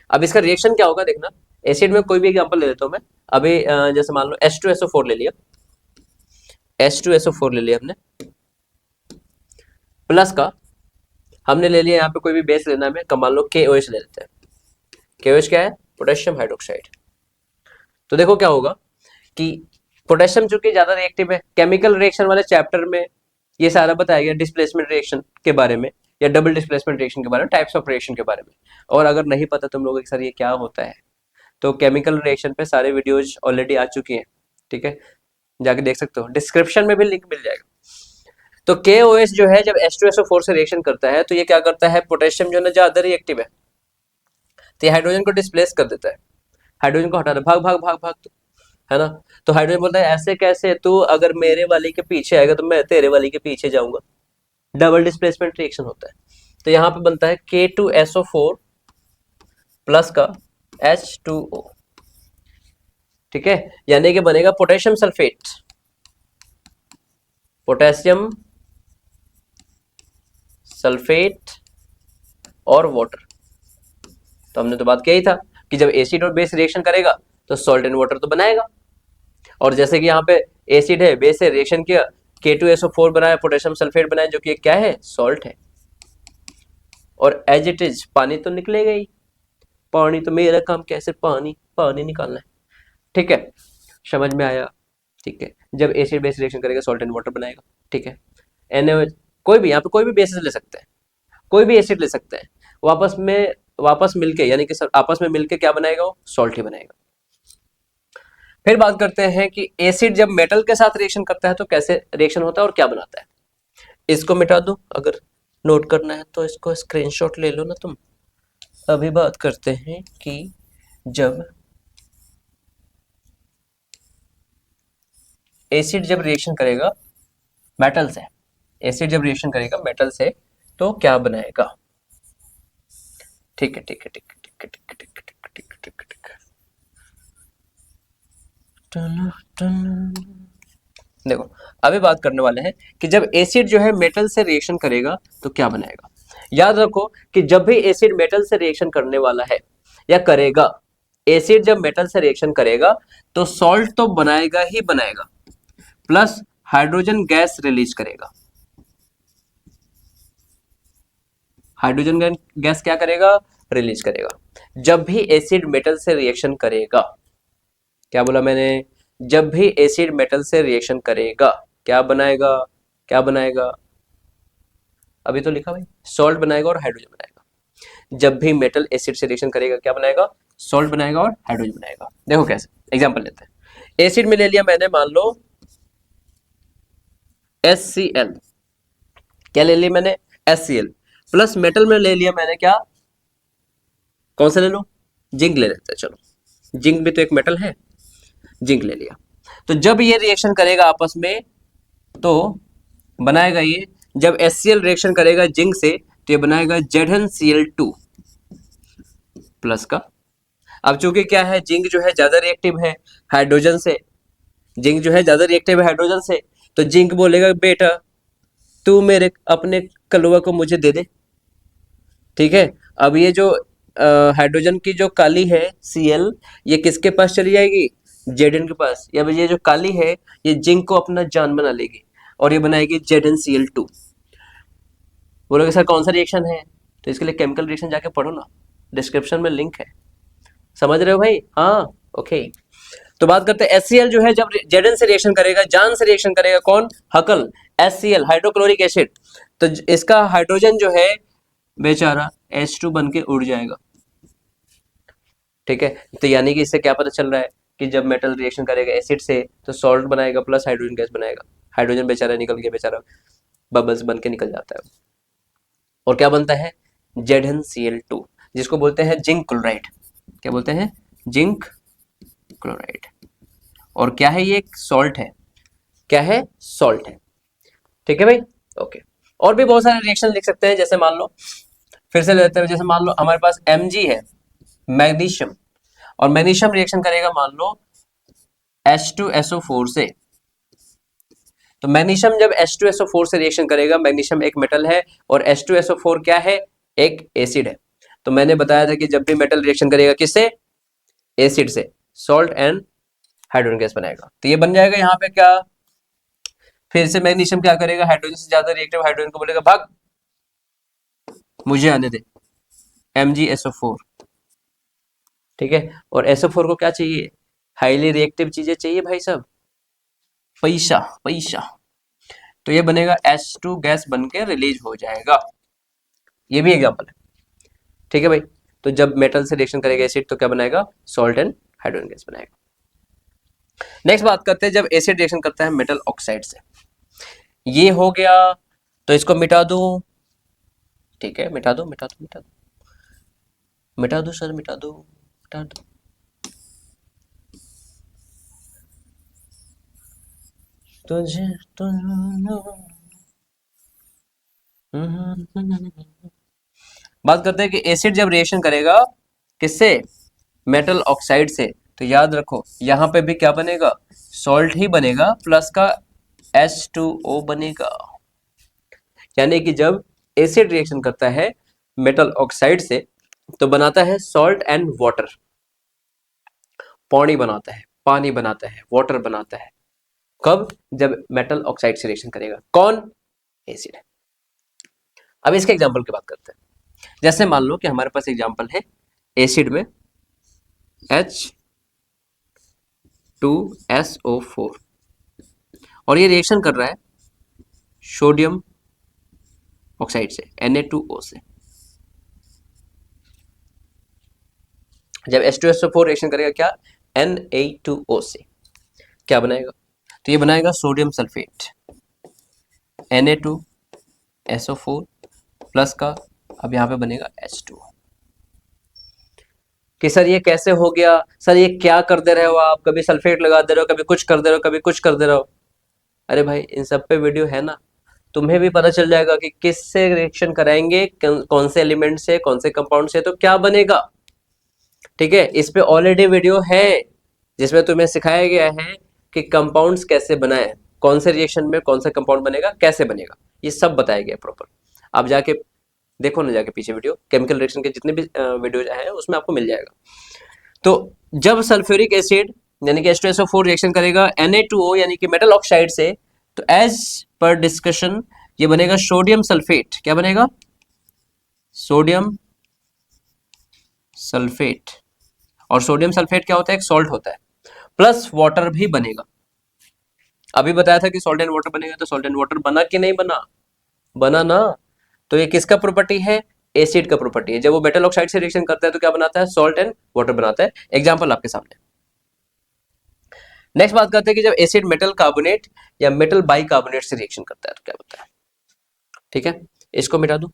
Speaker 1: अब इसका रिएक्शन क्या होगा देखना, एसिड में कोई भी एग्जांपल ले लेता हूं मैं। अभी जैसे मान लो H2SO4 ले लिया, H2SO4 ले लिया हमने, प्लस का हमने ले लिया, यहाँ पे कोई भी बेस लेना है, मान लो KOH ले लेते हैं। KOH क्या है? Potassium hydroxide. तो देखो क्या होगा कि पोटेशियम चूंकि ज्यादा रिएक्टिव है, केमिकल रिएक्शन वाले चैप्टर में ये सारा बताया गया, डिस्प्लेसमेंट रिएक्शन के बारे में या डबल डिस्प्लेसमेंट रिएक्शन के बारे में, टाइप्स ऑफ रिएक्शन के बारे में। और अगर नहीं पता तुम लोगों के सर ये क्या होता है, तो केमिकल रिएक्शन पे सारे वीडियोज ऑलरेडी आ चुकी हैं। ठीक है, जाके देख सकते हो, डिस्क्रिप्शन में भी लिंक मिल जाएगा। तो KOH जो है जब H2SO4 से रिएक्शन करता है तो ये क्या करता है, पोटेशियम जो है ना ज्यादा रिएक्टिव है, तो ये हाइड्रोजन को डिस्प्लेस कर देता है, हाइड्रोजन को हटा दे, भाग भाग भाग भाग, है ना। तो हाइड्रोजन बोलता है ऐसे कैसे, तू अगर मेरे वाली के पीछे आएगा तो मैं तेरे वाली के पीछे जाऊंगा, डबल डिस्प्लेसमेंट रिएक्शन होता है। तो यहाँ पे बनता है K2SO4 प्लस का H2O, ठीक है, यानी कि बनेगा पोटेशियम सल्फेट, पोटेशियम सल्फेट और वाटर। तो हमने तो बात किया ही था कि जब एसिड और बेस रिएक्शन करेगा तो सॉल्ट एंड वाटर तो बनाएगा, और जैसे कि यहाँ पे एसिड है, बेस है, रिएक्शन किया, K2SO4 बनाया, पोटेशियम सल्फेट बनाया, जो कि क्या है, सॉल्ट है, और एज इट इज पानी तो निकलेगा ही, पानी तो मेरा काम कैसे पानी पानी निकालना है, ठीक है, समझ में आया, ठीक है। जब एसिड बेस रिएक्शन करेगा सॉल्ट एंड वाटर बनाएगा, ठीक है। NaOH, कोई भी यहाँ पे कोई भी बेसिस ले सकते हैं, कोई भी एसिड ले सकते हैं, वापस मिलके, यानी कि आपस में मिलके क्या बनाएगा, वो सॉल्ट ही बनाएगा। फिर बात करते हैं कि एसिड जब मेटल के साथ रिएक्शन करता है तो कैसे रिएक्शन होता है और क्या बनाता है। इसको मिटा दो, अगर नोट करना है तो इसको स्क्रीनशॉट ले लो ना तुम। अभी बात करते हैं कि जब एसिड जब रिएक्शन करेगा मेटल से, एसिड जब रिएक्शन करेगा मेटल से तो क्या बनाएगा, ठीक है ठीक है ठीक है ठीक है ठीक है ठीक है ठीक है ठीक है ठीक है ठीक है। देखो अभी बात करने वाले हैं कि जब एसिड जो है मेटल से रिएक्शन करेगा तो क्या बनाएगा। याद रखो कि जब भी एसिड मेटल से रिएक्शन करने वाला है या करेगा, एसिड जब मेटल से रिएक्शन करेगा तो सॉल्ट तो बनाएगा ही बनाएगा, प्लस हाइड्रोजन गैस रिलीज करेगा। हाइड्रोजन गैस क्या करेगा, रिलीज करेगा। जब भी एसिड मेटल से रिएक्शन करेगा, क्या बोला मैंने, जब भी एसिड मेटल से रिएक्शन करेगा क्या बनाएगा, क्या बनाएगा, अभी तो लिखा भाई, सॉल्ट बनाएगा और हाइड्रोजन बनाएगा। जब भी मेटल एसिड से रिएक्शन करेगा क्या बनाएगा, सॉल्ट बनाएगा और हाइड्रोजन बनाएगा। देखो कैसे, एग्जांपल लेते हैं। एसिड में ले लिया मैंने, मान लो HCl, क्या ले लिया मैंने, HCl, प्लस मेटल में ले लिया मैंने क्या, कौन सा ले लो, जिंक ले लेते हैं, चलो जिंक भी तो एक मेटल है, जिंक ले लिया। तो जब ये रिएक्शन करेगा आपस में तो बनाएगा ये, जब HCl रिएक्शन करेगा जिंक से तो ये बनाएगा ZnCl2 प्लस का। अब चूंकि क्या है, जिंक जो है ज्यादा रिएक्टिव है हाइड्रोजन से, जिंक जो है ज्यादा रिएक्टिव है हाइड्रोजन से, तो जिंक बोलेगा बेटा तू मेरे अपने कलवा को मुझे दे दे, ठीक है। अब ये जो हाइड्रोजन की जो काली है Cl, ये किसके पास चली जाएगी, Zn के पास, या ये जो काली है ये जिंक को अपना जान बना लेगी और ये बनाएगी ZnCl2। बोलोगे सर कौन सा रिएक्शन है, तो इसके लिए केमिकल रिएक्शन जाके पढ़ो ना, डिस्क्रिप्शन में लिंक है, समझ रहे हो भाई, हाँ ओके। तो बात करते हैं HCl जो है जब Zn से रिएक्शन करेगा, जान से रिएक्शन करेगा, कौन, हकल, HCl हाइड्रोक्लोरिक एसिड, तो इसका हाइड्रोजन जो है बेचारा H2 बन के उड़ जाएगा, ठीक है। तो यानी कि इससे क्या पता चल रहा है कि जब मेटल रिएक्शन करेगा एसिड से तो सॉल्ट बनाएगा प्लस हाइड्रोजन गैस बनाएगा, हाइड्रोजन बेचारा निकल के बेचारा बबल्स बन के निकल जाता है, और क्या बनता है ZnCl2, जिसको बोलते हैं जिंक क्लोराइड, क्या बोलते हैं, जिंक क्लोराइड। और क्या है, ये एक सॉल्ट है, क्या है, सॉल्ट है, ठीक है भाई, ओके। और भी बहुत सारे रिएक्शन लिख सकते हैं, जैसे मान लो, फिर से लेते हैं, जैसे मान लो हमारे पास Mg है, मैग्नीशियम, और मैग्नीशियम रिएक्शन करेगा मान लो H2SO4 से, तो मैग्नीशियम जब H2SO4 से रिएक्शन करेगा, मैग्नीशियम एक मेटल है और H2SO4 क्या है, एक एसिड है। तो मैंने बताया था कि जब भी मेटल रिएक्शन करेगा किससे, एसिड से, सॉल्ट एंड हाइड्रोजन गैस बनाएगा। तो ये बन जाएगा यहाँ पे क्या, फिर से मैग्नीशियम क्या करेगा, हाइड्रोजन से ज्यादा रिएक्टिव हाइड्रोजन को बोलेगा भाग मुझे आने दे, MgSO4, ठीक है। और SO4 को क्या चाहिए, हाईली रिएक्टिव चीजें चाहिए भाई साहब, पैसा पैसा, तो ये बनेगा H2 गैस बन के रिलीज हो जाएगा। ये भी एग्जांपल है, ठीक है भाई। तो जब मेटल से रिएक्शन करेगा एसिड तो क्या बनाएगा, सॉल्ट एंड हाइड्रोजन गैस बनाएगा। नेक्स्ट बात करते हैं जब एसिड रिएक्शन करता है मेटल ऑक्साइड से, ये हो गया, तो इसको मिटा दो, ठीक है, मिटा दो मिटा दो मिटा दो। मिटा दो सर, मिटा दो, मिटा दो। तुझे तो बात करते हैं कि एसिड जब रिएक्शन करेगा किससे, मेटल ऑक्साइड से, तो याद रखो यहां पे भी क्या बनेगा, सॉल्ट ही बनेगा, प्लस का H2O बनेगा। यानी कि जब एसिड रिएक्शन करता है मेटल ऑक्साइड से तो बनाता है सॉल्ट एंड वाटर, पानी बनाता है, पानी बनाता है, वाटर बनाता है। कब, जब मेटल ऑक्साइड से रिएक्शन करेगा कौन, एसिड। अब इसके एग्जांपल की बात करते हैं। जैसे मान लो कि हमारे पास एग्जांपल है एसिड में H2SO4 और ये रिएक्शन कर रहा है सोडियम ऑक्साइड से, Na2O से। जब H2SO4 रिएक्शन करेगा क्या, Na2O से, क्या बनाएगा, तो ये बनाएगा सोडियम सल्फेट, Na2SO4 प्लस का, अब यहाँ पे बनेगा H2O। कि सर ये कैसे हो गया, सर ये क्या कर दे रहे हो आप, कभी सल्फेट लगा दे रहे हो, कभी कुछ कर दे रहे हो, कभी कुछ कर दे रहे हो। अरे भाई इन सब पे वीडियो है ना, तुम्हें भी पता चल जाएगा कि किससे रिएक्शन कराएंगे, कौन से एलिमेंट से, कौन से कंपाउंड से, तो क्या बनेगा। ठीक है, इस पे ऑलरेडी वीडियो है जिसमें तुम्हें सिखाया गया है कि कंपाउंड्स कैसे बनाए, कौन से रिएक्शन में कौन सा कंपाउंड बनेगा, कैसे बनेगा, ये सब बताया गया प्रॉपर। आप जाके देखो ना, जाके पीछे वीडियो, केमिकल रिएक्शन के जितने भी वीडियो हैं उसमें आपको मिल जाएगा। तो जब सल्फ्यूरिक एसिड यानी कि H2SO4 रिएक्शन करेगा Na2O यानी कि मेटल ऑक्साइड से, तो एज पर डिस्कशन ये बनेगा सोडियम सल्फेट। क्या बनेगा, सोडियम सल्फेट। और सोडियम सल्फेट क्या होता है, एक सॉल्ट होता है, प्लस वाटर भी बनेगा। अभी बताया था कि सॉल्ट एंड वाटर बनेगा, तो सॉल्ट एंड वाटर बना कि नहीं बना, बना ना। तो ये किसका प्रॉपर्टी है, एसिड का प्रॉपर्टी है। जब वो मेटल ऑक्साइड से रिएक्शन करता है तो क्या बनाता है, सॉल्ट एंड वाटर बनाता है। एग्जांपल आपके सामने। नेक्स्ट बात करते हैं कि जब एसिड मेटल कार्बोनेट या मेटल बाइकार्बोनेट से रिएक्शन करता है तो क्या होता है। ठीक है, इसको मिटा दो।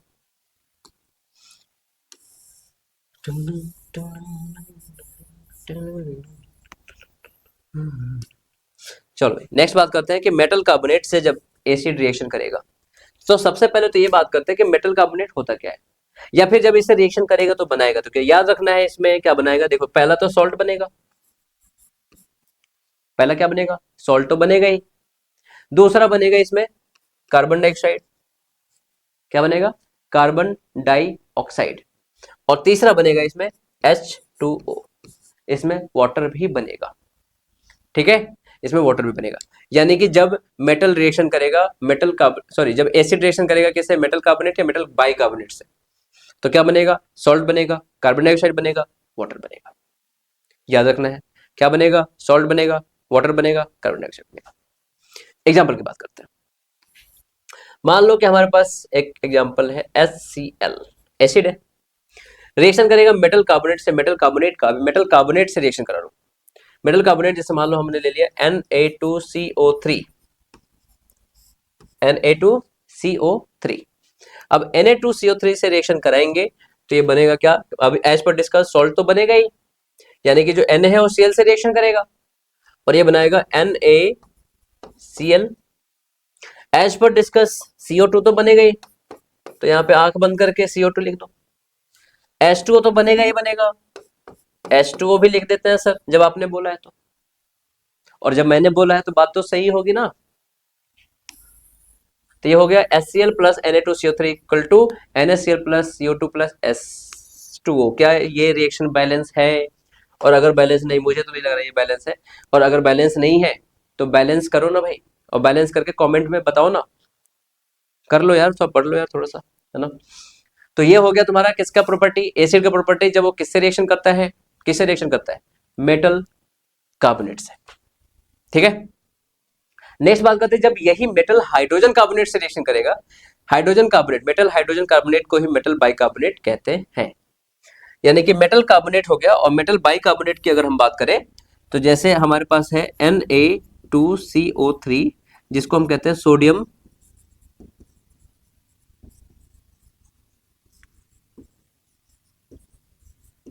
Speaker 1: चलो नेक्स्ट बात करते हैं कि मेटल कार्बोनेट से जब एसिड रिएक्शन करेगा, तो सबसे पहले तो ये बात करते हैं कि मेटल कार्बोनेट होता क्या है, या फिर जब इससे रिएक्शन करेगा तो बनाएगा तो क्या। याद रखना है इसमें क्या बनाएगा, देखो पहला तो सॉल्ट बनेगा, पहला क्या बनेगा, सॉल्ट तो बनेगा ही। दूसरा बनेगा इसमें कार्बन डाइऑक्साइड, क्या बनेगा, कार्बन डाइऑक्साइड। और तीसरा बनेगा इसमें H2O, इसमें वाटर भी बनेगा। ठीक है, इसमें वाटर भी बनेगा। यानी कि जब मेटल रिएक्शन करेगा, जब एसिड रिएक्शन करेगा किससे, मेटल कार्बोनेट या मेटल बाइकार्बोनेट से, तो क्या बनेगा, सॉल्ट बनेगा, कार्बन डाइऑक्साइड बनेगा, वाटर बनेगा। याद रखना है, क्या बनेगा, सॉल्ट बनेगा, वाटर बनेगा, कार्बन डाइऑक्साइड बनेगा। एग्जाम्पल की बात करते हैं। मान लो कि हमारे पास एक एग्जाम्पल है HCl, एसिड है, रिएक्शन करेगा मेटल कार्बोनेट से, मेटल कार्बोनेट से रिएक्शन करा रहा हूं। मेटल कार्बोनेट जैसे मान लो हमने ले लिया Na2CO3, Na2CO3। अब Na2CO3 से रिएक्शन कराएंगे तो ये बनेगा क्या, अब एज पर डिस्कस सॉल्ट तो बनेगा ही, यानी कि जो Na है वो Cl से रिएक्शन करेगा और ये बनाएगा NaCl। As per discuss CO2 तो बनेगा ही, तो यहाँ पे आंख बंद करके CO2 लिख दो। H2O तो बनेगा ही बनेगा, H2O भी लिख देते हैं सर जब आपने बोला है तो, और जब मैंने बोला है तो बात तो सही होगी ना। तो ये हो गया HCl plus Na2CO3 equal to NaCl plus CO2 plus H2O। क्या ये रिएक्शन बैलेंस है, और अगर बैलेंस नहीं, मुझे तो नहीं लग रहा ये बैलेंस है, और अगर बैलेंस नहीं है तो बैलेंस करो ना भाई, और बैलेंस करके कमेंट में बताओ ना, कर लो यार, सब पढ़ लो यार थोड़ा सा, है ना। तो ये हो गया तुम्हारा किसका प्रॉपर्टी, एसिड का प्रॉपर्टी, जब वो किससे रिएक्शन करता है, किससे रिएक्शन करता है, मेटल कार्बोनेट से। ठीक है, नेक्स्ट बात करते हैं जब यही मेटल हाइड्रोजन कार्बोनेट से रिएक्शन करेगा, hydrogen carbonate, metal hydrogen carbonate को ही मेटल बाइकार्बोनेट कहते हैं। यानी कि मेटल कार्बोनेट हो गया, और मेटल बाइकार्बोनेट की अगर हम बात करें तो जैसे हमारे पास है Na2CO3 जिसको हम कहते हैं सोडियम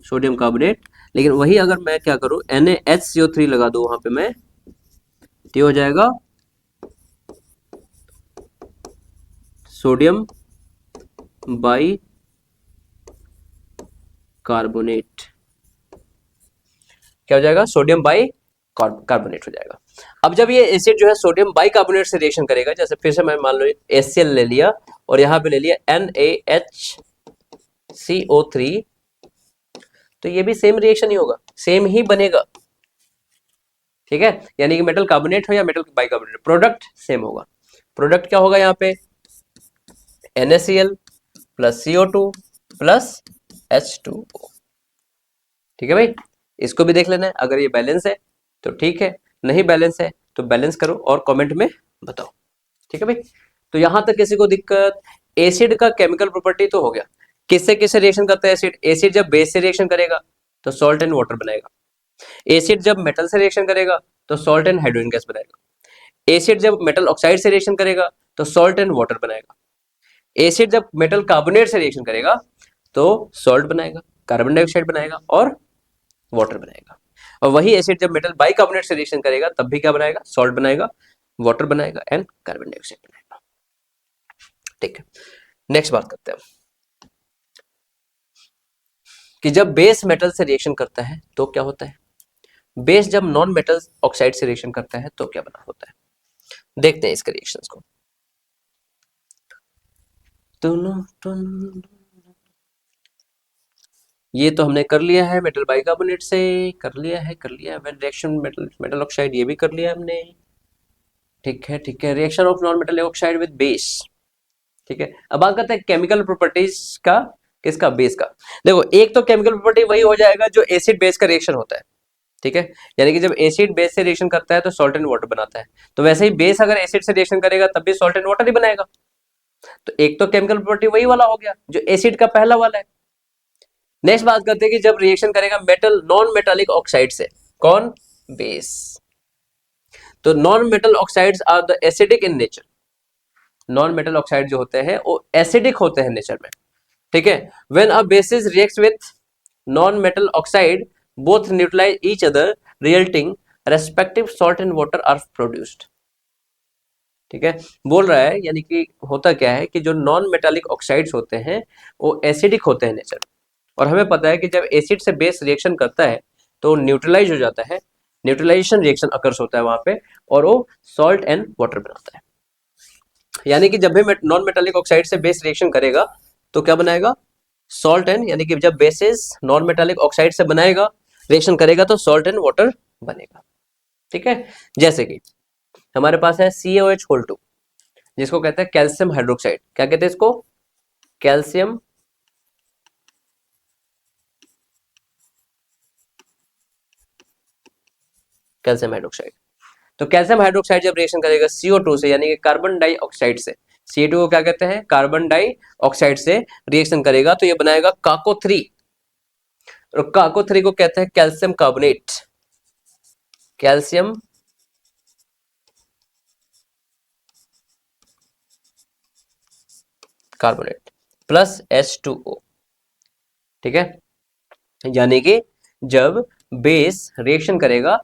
Speaker 1: सोडियम कार्बोनेट, लेकिन वही अगर मैं क्या करूं NaHCO3 लगा दूं वहां पे मैं, तो ये हो जाएगा सोडियम बाई कार्बोनेट। क्या हो जाएगा? सोडियम बाई कार्बोनेट हो जाएगा। अब जब ये एसिड जो है सोडियम बाई कार्बोनेट से रिएक्शन करेगा, जैसे फिर से मैं मान लो HCl ले लिया और यहां पे ले लिया NaHCO3, तो ये भी सेम रिएक्शन ही होगा, सेम ही बनेगा। ठीक है, यानी कि मेटल कार्बोनेट हो या metal by carbonate, product same होगा। प्रोडक्ट क्या होगा यहाँ पे? NaCl plus CO2 plus H2O। ठीक है भाई, इसको भी देख लेना है, अगर ये बैलेंस है तो ठीक है, नहीं बैलेंस है तो बैलेंस करो और कमेंट में बताओ। ठीक है भाई, तो यहां तक किसी को दिक्कत? एसिड का केमिकल प्रॉपर्टी तो हो गया। किससे किससे रिएक्शन करता है एसिड? एसिड जब बेस से रिएक्शन करेगा तो सॉल्ट एंड वाटर बनाएगा। एसिड जब मेटल से रिएक्शन करेगा तो सॉल्ट एंड हाइड्रोजन गैस बनाएगा। एसिड जब मेटल ऑक्साइड से रिएक्शन करेगा तो सॉल्ट एंड वाटर बनाएगा। एसिड जब मेटल कार्बोनेट से रिएक्शन करेगा तो सॉल्ट बनाएगा, कार्बन डाइऑक्साइड बनाएगा और वाटर बनाएगा। और वही एसिड जब मेटल बाइकार्बोनेट से रिएक्शन करेगा तब भी क्या बनाएगा? सॉल्ट बनाएगा, वाटर बनाएगा एंड कार्बन डाइऑक्साइड बनाएगा। ठीक है, नेक्स्ट बात करते हैं कि जब बेस मेटल से रिएक्शन करता है तो क्या होता है। बेस जब नॉन मेटल ऑक्साइड से रिएक्शन करता है तो क्या बना होता है, देखते हैं इसके रिएक्शंस को। ये तो हमने कर लिया है मेटल बाइकार्बोनेट से, कर लिया है रिएक्शन मेटल ऑक्साइड, ये भी कर लिया हमने। ठीक है, reaction of non metal oxide with base. ठीक है, अब बात करते हैं केमिकल प्रॉपर्टीज का, किसका? बेस का। देखो, एक तो केमिकल प्रॉपर्टी वही हो जाएगा जो एसिड बेस का रिएक्शन होता है। ठीक है, यानी कि जब एसिड बेस से रिएक्शन करता है तो सॉल्ट एंड वाटर बनाता है, तो वैसे ही बेस अगर एसिड से रिएक्शन करेगा तब भी सॉल्ट एंड वाटर ही बनाएगा। तो एक तो केमिकल प्रॉपर्टी वही वाला हो गया जो एसिड का पहला वाला है। नेक्स्ट बात करते हैं कि जब रिएक्शन करेगा मेटल नॉन मेटालिक ऑक्साइड से, कौन? बेस। तो non metal oxides are the acidic in nature. Non metal oxide जो होते हैं वो एसिडिक होते हैं नेचर में। ठीक है, when a bases reacts with non metal oxide both neutralize each other resulting respective salt and water are produced. ठीक है, बोल रहा है यानी कि होता क्या है कि जो नॉन मेटालिक ऑक्साइड्स होते हैं वो एसिडिक होते हैं नेचर, और हमें पता है कि जब एसिड से बेस रिएक्शन करता है तो न्यूट्रलाइज हो जाता है, न्यूट्रलाइजेशन रिएक्शन अकर्स होता है वहां पे, और वो सॉल्ट एंड वाटर बनाता है। यानी कि जब भी नॉन मेटालिक ऑक्साइड से बेस रिएक्शन करेगा तो क्या बनाएगा? सॉल्ट एंड, यानी कि जब बेसिस नॉन मेटालिक ऑक्साइड से बनाएगा, रिएक्शन करेगा तो सॉल्ट एंड वाटर बनेगा। ठीक है, जैसे कि हमारे पास है CaOH2, जिसको कहते हैं कैल्शियम हाइड्रोक्साइड। क्या कहते हैं इसको? Calcium hydroxide. तो कैल्शियम हाइड्रोक्साइड जब रिएक्शन करेगा CO2 से, यानी कि कार्बन डाइऑक्साइड से, CO2 को क्या कहते हैं? कार्बन डाइऑक्साइड से रिएक्शन करेगा तो ये बनाएगा काको3, और काको3 को कहते हैं calcium carbonate. Calcium carbonate plus H2O। ठीक है, यानी कि जब बेस रिएक्शन करेगा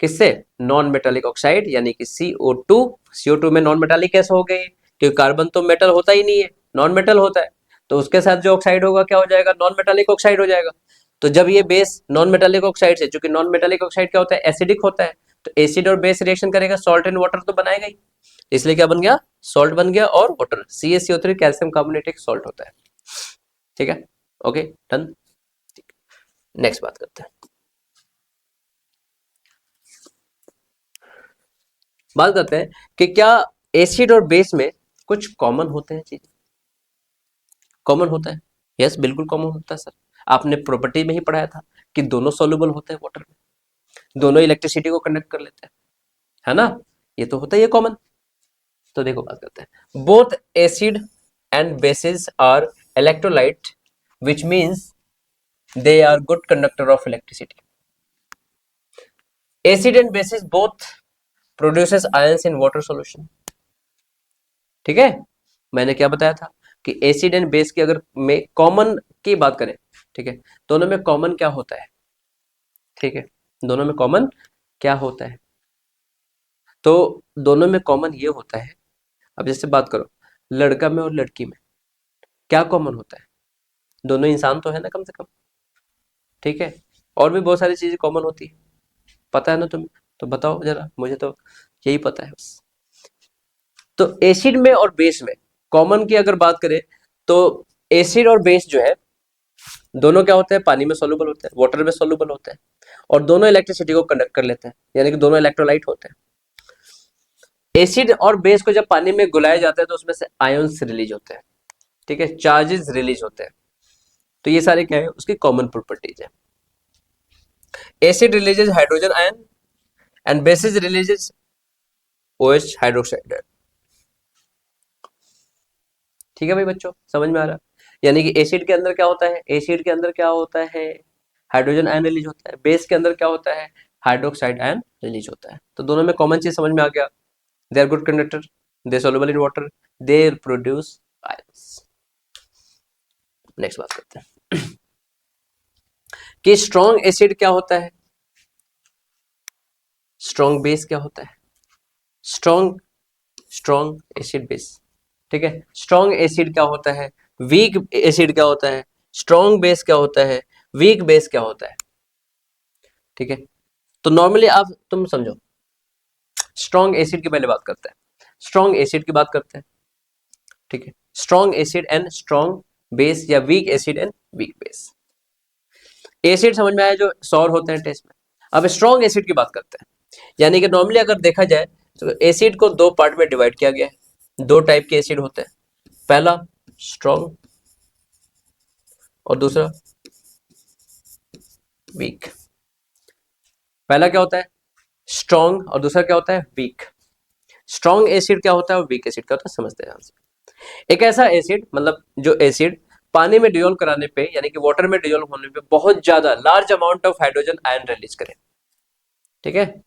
Speaker 1: किससे? नॉन मेटालिक ऑक्साइड, यानी कि CO2 में नॉन मेटालिक कैसे हो गई? क्योंकि कार्बन तो मेटल होता ही नहीं है, नॉन मेटल होता है, तो उसके साथ जो ऑक्साइड होगा क्या हो जाएगा? नॉन मेटालिक ऑक्साइड हो जाएगा। तो जब ये बेस नॉन मेटालिक ऑक्साइड से, चूंकि नॉन मेटालिक ऑक्साइड क्या होता है? एसिडिक होता है, तो एसिड और बेस रिएक्शन करेगा, सॉल्ट एंड वाटर तो बनाएगा ही, इसलिए क्या बन गया? सॉल्ट बन गया, और वाटर CaCO3 कैल्शियम कार्बोनेट एक सॉल्ट होता है। ठीक है, ओके डन। नेक्स्ट बात करते हैं, बात करते हैं कि क्या एसिड और बेस में कुछ कॉमन होते हैं? चीज कॉमन होता है? यस, बिल्कुल कॉमन होता है सर। आपने प्रॉपर्टी में ही पढ़ाया था कि दोनों सॉल्युबल होते हैं वाटर में, दोनों इलेक्ट्रिसिटी को कंडक्ट कर लेते हैं, है ना? ये तो होता ही है कॉमन। तो देखो बात करते हैं, both acid and bases are electrolyte which means they are good conductor of electricity. Acid and bases both produces ions in water solution. ठीक है, मैंने क्या बताया था कि एसिड एंड बेस की अगर में कॉमन की बात करें, ठीक ठीक है, दोनों में कॉमन क्या होता है? ठीक है, दोनों में कॉमन क्या होता है? तो दोनों में कॉमन ये होता है, अब जैसे बात करो लड़का में और लड़की में, क्या कॉमन होता है? दोनों इंसान तो है ना कम से कम, ठीक है, और भी बहुत सारी चीजें कॉमन होती है, पता है ना तुम्हें? तो बताओ जरा, मुझे तो यही पता है बस। तो एसिड में और बेस में कॉमन की अगर बात करें तो एसिड और बेस जो है दोनों क्या होते हैं? पानी में सोल्यूबल होते हैं, वाटर में सोल्यूबल होते हैं, और दोनों इलेक्ट्रिसिटी को कंडक्ट कर लेते हैं, यानी कि दोनों इलेक्ट्रोलाइट होते हैं। एसिड और बेस को जब पानी में घुलाया जाता है तो उसमें से आयंस रिलीज होते हैं, ठीक है, चार्जेस रिलीज होते हैं। तो ये सारे क्या है? उसकी कॉमन प्रॉपर्टीज है। Acid releases hydrogen ion and bases releases OH hydroxide. ठीक है भाई बच्चों, समझ में आ रहा है? यानी कि एसिड के अंदर क्या होता है? एसिड के अंदर क्या होता है? हाइड्रोजन आयन रिलीज होता है। बेस के अंदर क्या होता है? हाइड्रोक्साइड आयन रिलीज होता है। तो दोनों में कॉमन चीज समझ में आ गया, they are good conductor, they soluble in water, they produce ions. Next बात करते हैं कि स्ट्रॉन्ग एसिड क्या होता है, स्ट्रॉन्ग बेस क्या होता है? स्ट्रॉन्ग स्ट्रॉन्ग एसिड बेस, ठीक है, स्ट्रॉन्ग एसिड क्या होता है, वीक एसिड क्या होता है, स्ट्रॉन्ग बेस क्या होता है, वीक बेस क्या होता है? ठीक है, तो नॉर्मली आप तुम समझो, स्ट्रॉन्ग एसिड की पहले बात करते हैं, स्ट्रॉन्ग एसिड की बात करते हैं, ठीक है, strong acid and strong base या weak acid and weak base. Acid समझ में आया जो सौर होते हैं टेस्ट में। अब स्ट्रॉन्ग एसिड की बात करते हैं, यानी कि नॉर्मली अगर देखा जाए तो एसिड को दो पार्ट में डिवाइड किया गया है। दो टाइप के एसिड होते हैं, पहला स्ट्रॉन्ग और दूसरा वीक। पहला क्या होता है? स्ट्रॉन्ग, और दूसरा क्या होता है? वीक। स्ट्रॉन्ग एसिड क्या होता है और वीक एसिड क्या होता है, समझते हैं आंसर। एक ऐसा एसिड, मतलब जो एसिड पानी में डिजोल्व कराने पे यानी कि वाटर में डिजोल्व होने पे बहुत ज्यादा large amount of hydrogen ion release करे, ठीक है,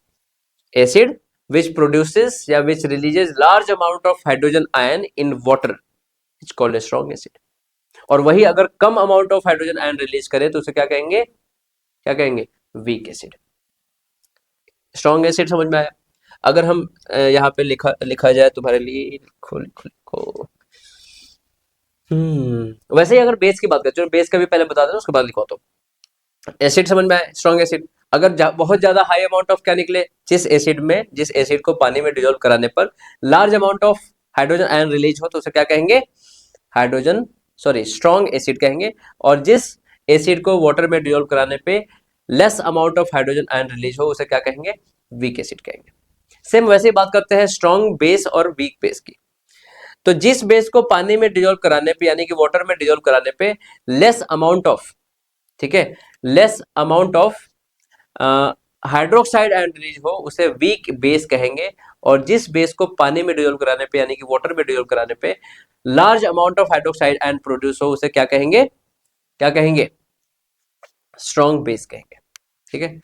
Speaker 1: एसिड विच प्रोड्यूसेस या which releases large amount of hydrogen ion in water it's called a strong acid. और वही अगर कम amount of hydrogen ion release करे तो उसे क्या कहेंगे? क्या कहेंगे? Weak acid. स्ट्रॉन्ग एसिड समझ में आया? अगर हम यहाँ पे लिखा लिखा जाए तुम्हारे लिए, लिखो लिखो लिखो। वैसे ही अगर बेस की बात करें, चलो बेस का भी पहले बता देना उसके बाद लिखो। तो एसिड समझ में आया, स्ट्रॉन्ग एसिड। अगर बहुत ज्यादा हाई अमाउंट ऑफ क्या निकले, जिस एसिड को पानी में डिजोल्व कराने पर large amount of hydrogen ion release हो तो उसे क्या कहेंगे? हाइड्रोजन सॉरी स्ट्रॉन्ग एसिड कहेंगे। और जिस एसिड को वाटर में डिजोल्व कराने पे less amount of hydrogen ion release हो उसे क्या कहेंगे? वीक एसिड कहेंगे। सेम वैसे ही बात करते हैं स्ट्रॉन्ग बेस और वीक बेस की। तो जिस बेस को पानी में डिजोल्व कराने पे यानी कि वाटर में डिजोल्व कराने पे लेस अमाउंट ऑफ, ठीक है, less amount of hydroxide ion release हो उसे वीक बेस कहेंगे। और जिस बेस को पानी में डिजोल्व कराने पे यानी कि वाटर में डिजोल्व कराने पे large amount of hydroxide ion produce हो उसे क्या कहेंगे? क्या कहेंगे? स्ट्रॉन्ग बेस कहेंगे। ठीक है,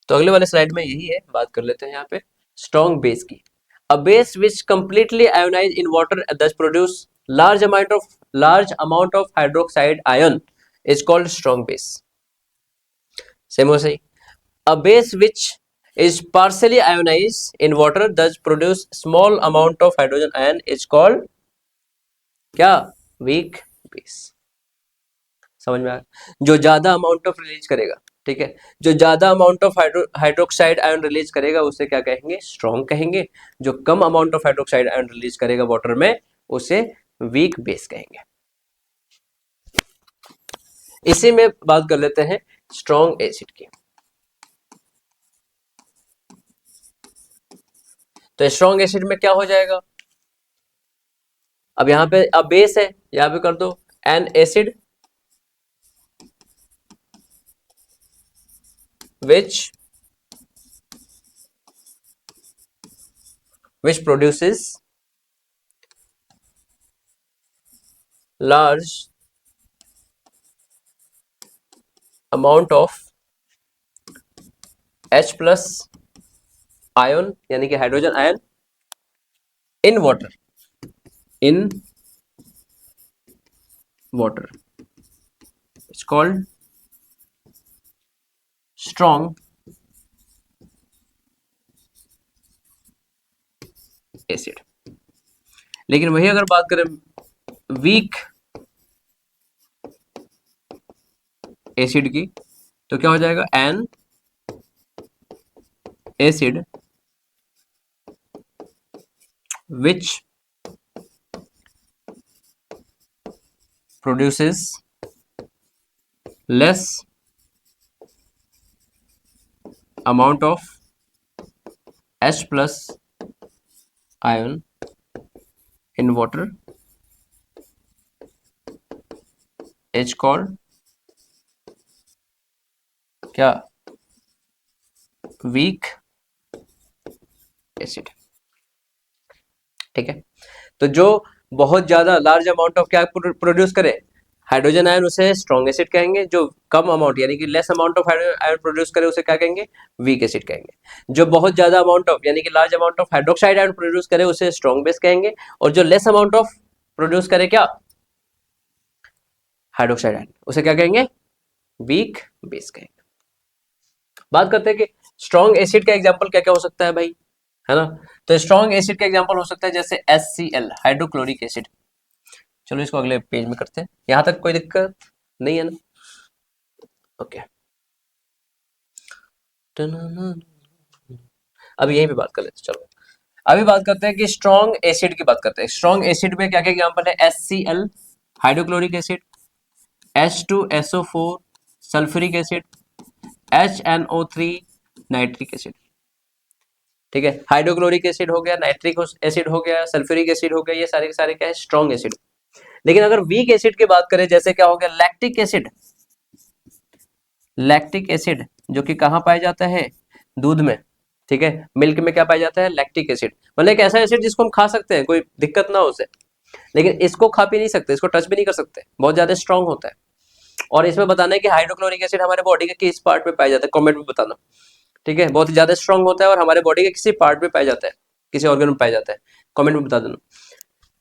Speaker 1: तो अगले वाले स्लाइड में यही है, बात कर लेते हैं यहाँ पे स्ट्रॉन्ग बेस की। A base which completely ionize in water thus produce large amount of hydroxide ion is called strong base. Same वैसे ही a base which is partially ionized in water thus produce small amount of hydrogen ion is called क्या? weak base। समझ में आया? जो ज्यादा amount of release करेगा, ठीक है, जो ज्यादा amount of hydroxide ion release करेगा उसे क्या कहेंगे? स्ट्रॉन्ग कहेंगे। जो कम amount of hydroxide ion release करेगा वाटर में उसे वीक बेस कहेंगे। इसी में बात कर लेते हैं स्ट्रॉन्ग एसिड की। तो स्ट्रॉन्ग एसिड में क्या हो जाएगा? अब यहां पे अब बेस है, यहां पे कर दो N acid which produces large amount of H plus ion यानी कि hydrogen ion in water it's called strong acid. लेकिन वही अगर बात करें वीक एसिड की, तो क्या हो जाएगा, N acid which produces less amount of H plus ion in water is called क्या, वीक एसिड। ठीक है, तो जो बहुत ज्यादा लार्ज अमाउंट ऑफ क्या प्रोड्यूस करे, हाइड्रोजन आयन, उसे स्ट्रॉन्ग एसिड कहेंगे। जो कम अमाउंट यानी कि less amount of ion produce करे उसे क्या कहेंगे, वीक एसिड कहेंगे। जो बहुत ज्यादा अमाउंट ऑफ यानी कि large amount of hydroxide ion produce करे उसे स्ट्रॉन्ग बेस कहेंगे। और जो लेस अमाउंट ऑफ प्रोड्यूस करे क्या, हाइड्रोक्साइड आयन, उसे क्या कहेंगे, वीक बेस कहेंगे। बात करते हैं कि स्ट्रॉन्ग एसिड का एग्जांपल क्या क्या हो सकता है भाई, है ना। तो स्ट्रॉन्ग एसिड का एग्जांपल हो सकता है जैसे HCl हाइड्रोक्लोरिक एसिड। चलो इसको अगले पेज में करते हैं, यहां तक कोई दिक्कत नहीं है ना, ओके। अब यहीं पे बात कर लेते हैं, चलो अभी बात करते हैं कि स्ट्रॉन्ग एसिड की बात करते हैं। स्ट्रॉन्ग एसिड में क्या क्या एग्जांपल है, HCl hydrochloric acid, H2SO4 sulphuric acid, HNO3 nitric acid. ठीक है, हाइड्रोक्लोरिक एसिड हो गया, नाइट्रिक एसिड हो गया, सल्फ्यूरिक एसिड हो गया, ये सारे के सारे क्या है, स्ट्रॉन्ग एसिड। लेकिन अगर वीक एसिड की बात करें, जैसे क्या हो गया, लैक्टिक एसिड। लैक्टिक एसिड जो कि कहाँ पाया जाता है, दूध में। ठीक है, मिल्क में क्या पाया जाता है, लैक्टिक एसिड। मतलब एक ऐसा एसिड जिसको हम खा सकते हैं, कोई दिक्कत ना हो उसे, लेकिन इसको खा भी नहीं सकते, इसको टच भी नहीं कर सकते, बहुत ज्यादा स्ट्रॉन्ग होता है। और इसमें बताना है कि हाइड्रोक्लोरिक एसिड हमारे बॉडी के किस पार्ट में पाया जाता है, कमेंट में बताना। ठीक है, बहुत ज्यादा स्ट्रॉन्ग होता है और हमारे बॉडी के किसी पार्ट में पाया जाता है, किसी ऑर्गन में पाया जाता है, कमेंट में बता देना।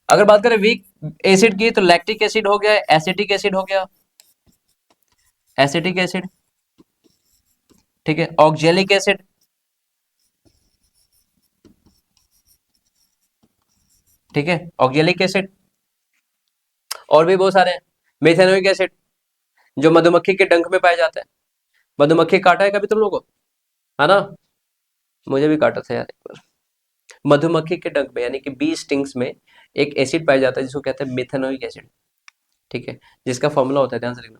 Speaker 1: अगर बात करें वीक एसिड की, तो लैक्टिक एसिड हो गया, एसिटिक एसिड हो गया, एसिटिक एसिड। ठीक है, ऑक्जेलिक एसिड, ठीक है, ऑक्जेलिक एसिड। और भी बहुत सारे हैं, मेथेनोइक एसिड जो मधुमक्खी के डंक में पाया जाता है। मधुमक्खी काटा है कभी तुम लोगों को, है ना, मुझे भी काटा था यार एक बार। मधुमक्खी के डंक में यानी कि बी स्टिंग्स में एक एसिड पाया जाता है जिसको कहते हैं मेथेनोइक एसिड। ठीक है, जिसका फॉर्मूला होता है, ध्यान से लिखना,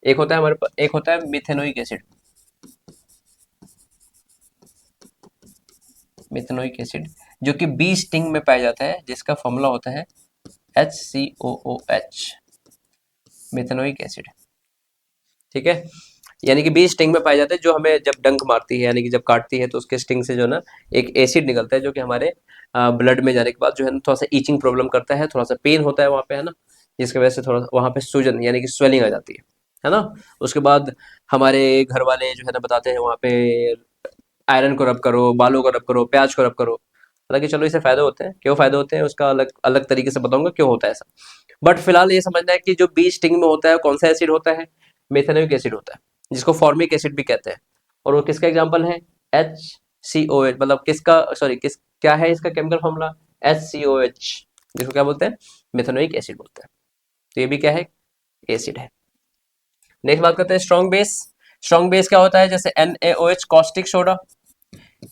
Speaker 1: एक होता है हमारे पास, एक होता है मिथेनोइक एसिड, मिथेनोइक एसिड जो कि बी स्टिंग में पाया जाता है, जिसका फॉर्मूला होता है HCOOH, मिथेनोइक एसिड। ठीक है, यानी कि बी स्टिंग में पाया जाता है, जो हमें जब डंक मारती है यानी कि जब काटती है तो उसके स्टिंग से जो ना एक एसिड निकलता है, जो कि हमारे ब्लड में जाने के बाद जो है ना थोड़ा सा ईचिंग प्रॉब्लम करता है, थोड़ा सा पेन होता है वहाँ पे, है ना, जिसकी वजह से थोड़ा वहाँ पे सूजन यानी कि स्वेलिंग आ जाती है ना। उसके बाद हमारे घर वाले जो है ना बताते हैं वहाँ पे आयरन को रब करो, बालों को रब करो, प्याज को रब करो। हालांकि चलो इससे फायदे होते हैं, क्यों फायदे होते हैं उसका अलग अलग तरीके से बताऊंगा क्यों होता है ऐसा। बट फिलहाल ये समझना है कि जो बी स्टिंग में होता है कौन सा एसिड होता है, मेथेनोइक एसिड होता है, जिसको फॉर्मिक एसिड भी कहते हैं। और वो किसका एग्जाम्पल है, HCOH, मतलब किसका, सॉरी किस, क्या है इसका केमिकल फॉर्मूला, HCOH, जिसको क्या बोलते हैं, मेथेनोइक एसिड बोलते हैं। तो ये भी क्या है, एसिड है। नेक्स्ट बात करते हैं स्ट्रॉन्ग बेस। स्ट्रॉन्ग बेस क्या होता है, जैसे NaOH कॉस्टिक सोडा,